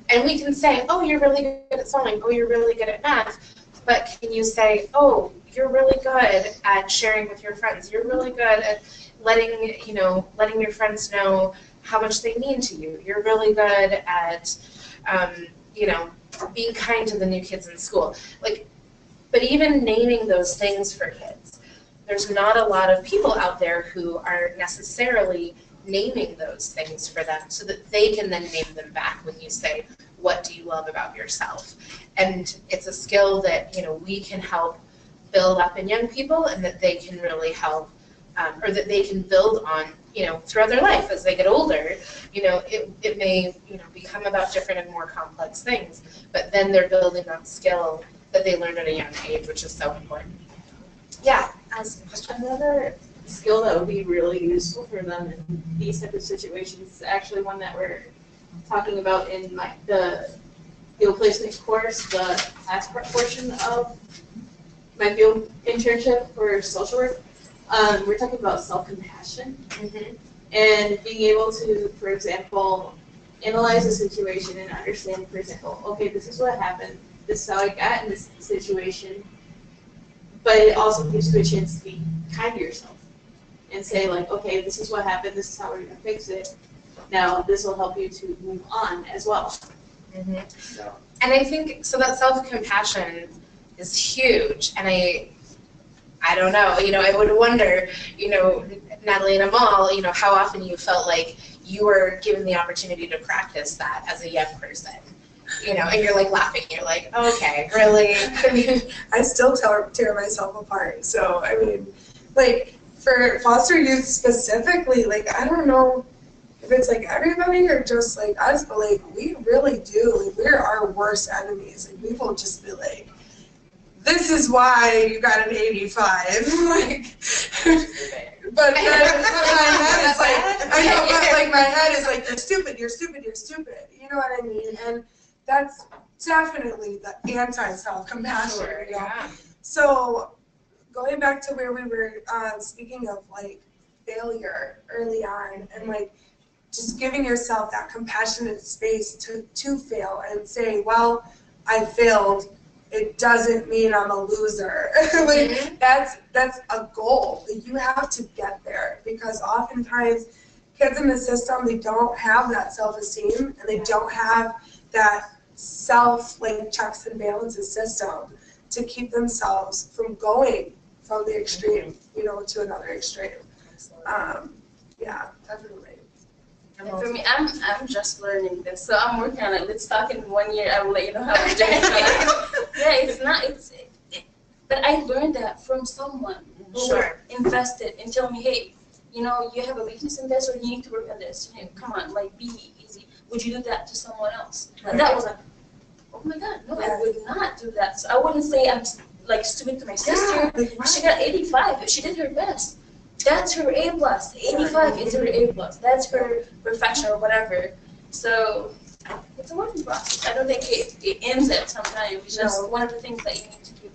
And we can say, "Oh, you're really good at spelling. Oh, you're really good at math." But can you say, "Oh, you're really good at sharing with your friends. You're really good at letting your friends know how much they mean to you. You're really good at, you know, being kind to the new kids in school." Like, but even naming those things for kids, there's not a lot of people out there who are necessarily naming those things for them so that they can then name them back when you say, "What do you love about yourself?" And it's a skill that, you know, we can help build up in young people, and that they can really help, or that they can build on, you know, throughout their life as they get older. You know, it may, you know, become about different and more complex things, but then they're building that skill that they learned at a young age, which is so important. Yeah. Another skill that would be really useful for them in these type of situations is actually one that we're talking about in the field placement course, the last portion of my field internship for social work. We're talking about self-compassion and being able to, for example, analyze a situation and understand, for example, okay, this is what happened, this is how I got in this situation, but it also gives you a chance to be kind to yourself and say, like, okay, this is what happened, this is how we're going to fix it. Now, this will help you to move on as well. So. And I think, so that self-compassion is huge, and I don't know, you know, I would wonder, you know, Natalie and Amal, you know, how often you felt like you were given the opportunity to practice that as a young person, you know, and you're like laughing, you're like, okay, really? I mean, I still tear myself apart. So, I mean, like, for foster youth specifically, like, I don't know if it's like everybody or just like us, but like, we really do, like, we're our worst enemies. Like, we will just be like, "This is why you got an 85. Like, but then my head is like, I know, but like my head is like, "You're stupid, you're stupid, you're stupid." You know what I mean? And that's definitely the anti-self-compassion, you know? Yeah. So going back to where we were speaking of like failure early on, and like just giving yourself that compassionate space to fail and say, well, I failed. It doesn't mean I'm a loser. Like that's a goal. Like, you have to get there, because oftentimes kids in the system, they don't have that self-esteem, and they don't have that checks and balances system to keep themselves from going from the extreme, to another extreme. Yeah, definitely. And for me, I'm just learning this, so I'm working on it. Let's talk in 1 year. I will let you know how I'm doing. But I learned that from someone who invested and told me, hey, you have a weakness in this, or you need to work on this. Come on, be easy. Would you do that to someone else? And that was like, oh my God, no, I would not do that. So I wouldn't say I'm stupid to my sister. She got 85. She did her best. That's her A+. 85 is her A+. That's her perfection or whatever. So it's a working process. I don't think it ends at some time. It's just one of the things that you need to keep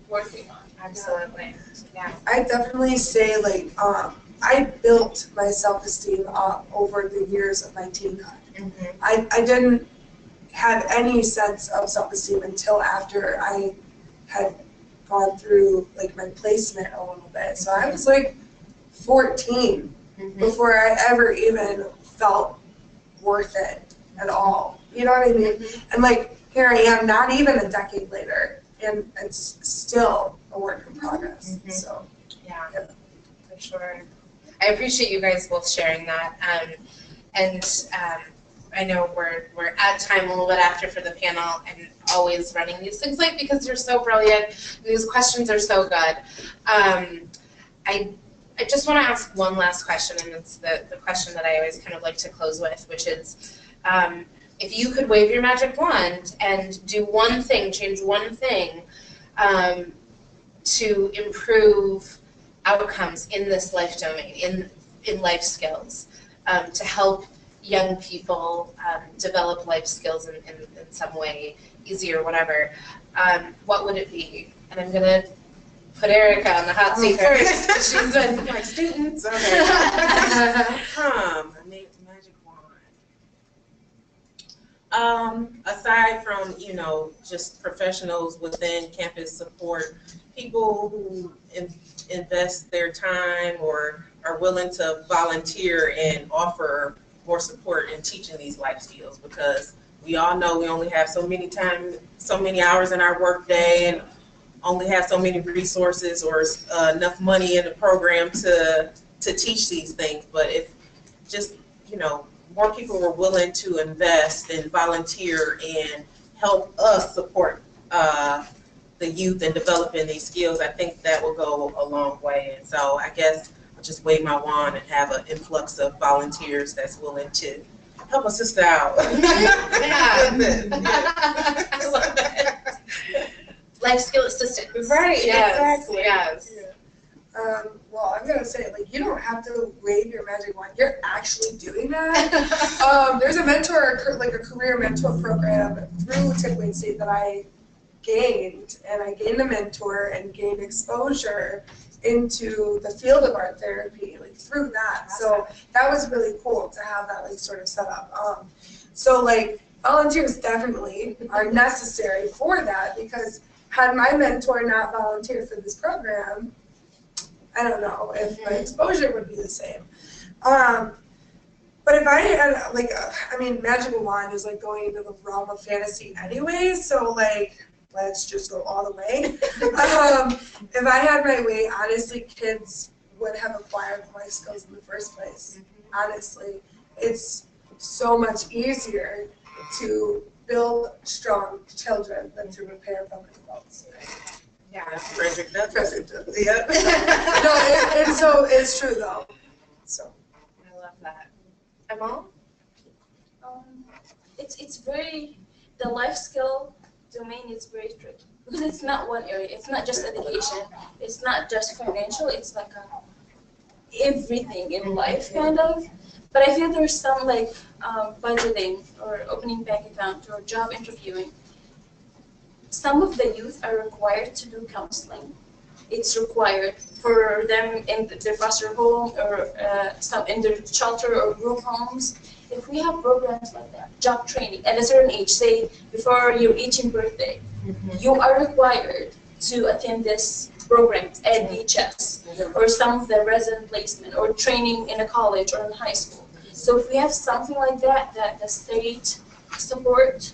working on. Absolutely. Yeah. I definitely say I built my self-esteem up over the years of my teen life. I didn't have any sense of self-esteem until after I had gone through my placement a little bit. So I was 14 before I ever even felt worth it at all. You know what I mean? And here I am, not even a decade later, and it's still a work in progress. So yeah, for sure. I appreciate you guys both sharing that. I know we're at time a little bit after for the panel, and always running these things late because you're so brilliant. And these questions are so good. I just want to ask one last question, and it's the question that I always kind of like to close with, which is, if you could wave your magic wand and do one thing, change one thing to improve outcomes in this life domain, in life skills, to help young people develop life skills in some way, easy or whatever, what would it be? And I'm going to put Erica on the hot seat first. She's been my students. Okay. Magic wand. Aside from just professionals within campus support, people who invest their time or are willing to volunteer and offer more support in teaching these life skills, because we all know we only have so many hours in our work day, and only have so many resources or enough money in the program to teach these things. But if just more people were willing to invest and volunteer and help us support the youth in developing these skills, I think that will go a long way. And so I guess I'll just wave my wand and have an influx of volunteers that's willing to help a sister out. I love that. Life skill assistant. Right, yes, exactly. Yes. Well, I'm going to say, you don't have to wave your magic wand. You're actually doing that. There's a mentor, a career mentor program through Wayne State that I gained, and I gained a mentor and gained exposure into the field of art therapy, through that. So that was really cool to have that, sort of set up. Volunteers definitely are necessary for that, because had my mentor not volunteered for this program, I don't know if my exposure would be the same. But if I had, magical wand is going into the realm of fantasy anyway, so let's just go all the way. If I had my way, honestly, kids would have acquired life skills in the first place. Honestly, it's so much easier to build strong children than to prepare them as adults. Yeah, Frederick does. Yeah. No, it's true though. So I love that. Amal? It's very, the life skill domain is very tricky, because it's not one area. It's not just education. It's not just financial. It's everything in life, kind of. But I feel there's some budgeting or opening bank account or job interviewing. Some of the youth are required to do counseling, it's required for them in their foster home or some in their shelter or group homes. If we have programs like that, job training at a certain age, say before your 18th birthday, you are required to attend this program at DHS or some of the resident placement or training in a college or in high school. So if we have something like that, that the state support,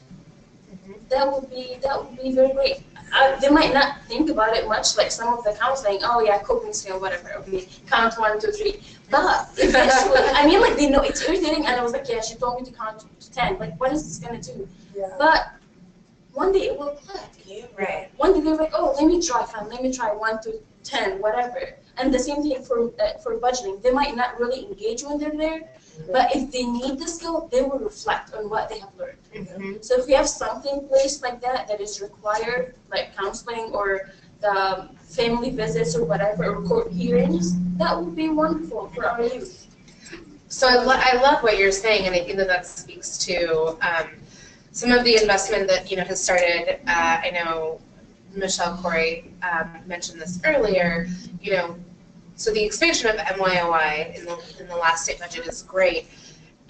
that would be very great. They might not think about it much, like some of the counseling, oh yeah, coping skill, whatever, okay, count 1, 2, 3. But eventually, I mean, like, they know it's irritating, and I was like, yeah, she told me to count to 10. Like, what is this gonna do? Yeah. But one day it will click. Right. One day they're like, oh, let me try 1 to 10, whatever. And the same thing for budgeting. They might not really engage when they're there, but if they need the skill, they will reflect on what they have learned. So if we have something placed like that that is required, like counseling or the family visits or whatever, or court hearings, that would be wonderful for our youth. So I love what you're saying, and I think that speaks to some of the investment that has started. I know Michelle Corey mentioned this earlier. So the expansion of MYOI in the last state budget is great,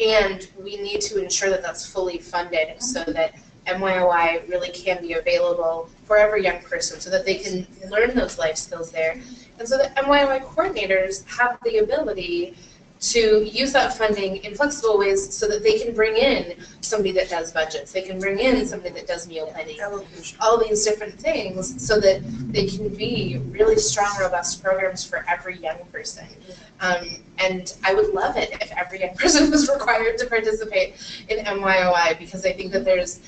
and we need to ensure that that's fully funded so that MYOI really can be available for every young person so that they can learn those life skills there, and so that MYOI coordinators have the ability to use that funding in flexible ways so that they can bring in somebody that does budgets, they can bring in somebody that does meal planning, all these different things so that they can be really strong, robust programs for every young person. And I would love it if every young person was required to participate in MYOI, because I think that there's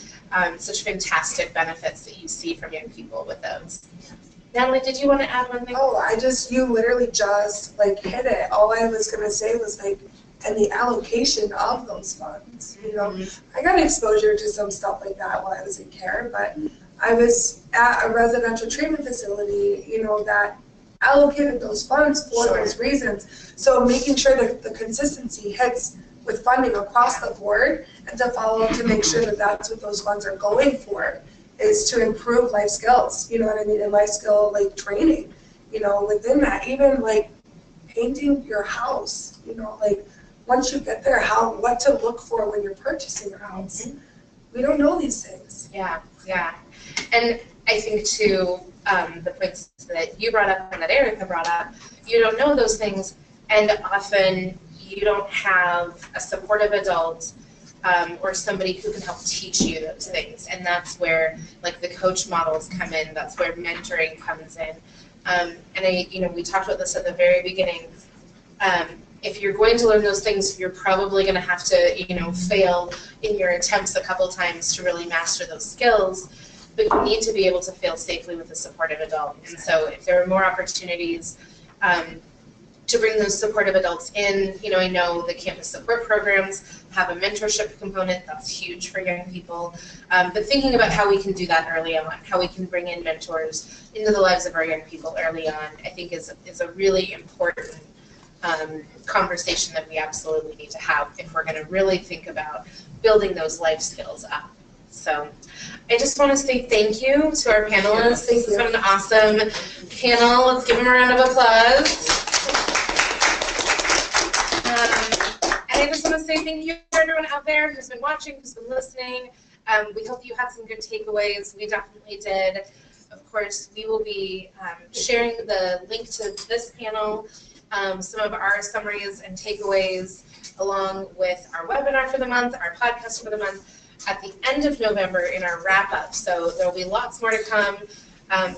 such fantastic benefits that you see from young people with those. Natalie, did you want to add one thing? Oh, you literally just hit it. All I was gonna say was and the allocation of those funds. I got exposure to some stuff like that while I was in care, but I was at a residential treatment facility, that allocated those funds for those reasons. So making sure that the consistency hits with funding across the board and to follow up to make sure that that's what those funds are going for, is to improve life skills, you know what I mean, and life skill training, within that, even painting your house, once you get there, what to look for when you're purchasing your house. We don't know these things. Yeah. And I think too, the points that you brought up and that Erica brought up, you don't know those things, and often you don't have a supportive adult or somebody who can help teach you those things, and that's where the coach models come in. That's where mentoring comes in. And we talked about this at the very beginning. If you're going to learn those things, you're probably going to have to fail in your attempts a couple times to really master those skills. But you need to be able to fail safely with a supportive adult. And so if there are more opportunities to bring those supportive adults in, I know the campus support programs have a mentorship component that's huge for young people. But thinking about how we can do that early on, how we can bring in mentors into the lives of our young people early on, I think is a really important conversation that we absolutely need to have if we're going to really think about building those life skills up. So I just want to say thank you to our panelists. This has been an awesome panel. Let's give them a round of applause. And I just want to say thank you to everyone out there who's been watching, who's been listening. We hope you had some good takeaways. We definitely did. Of course, we will be sharing the link to this panel, some of our summaries and takeaways, along with our webinar for the month, our podcast for the month, at the end of November in our wrap-up. So there will be lots more to come.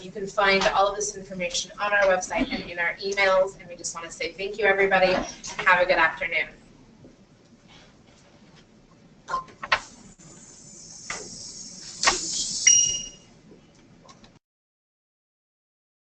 You can find all of this information on our website and in our emails. And we just want to say thank you, everybody, and have a good afternoon.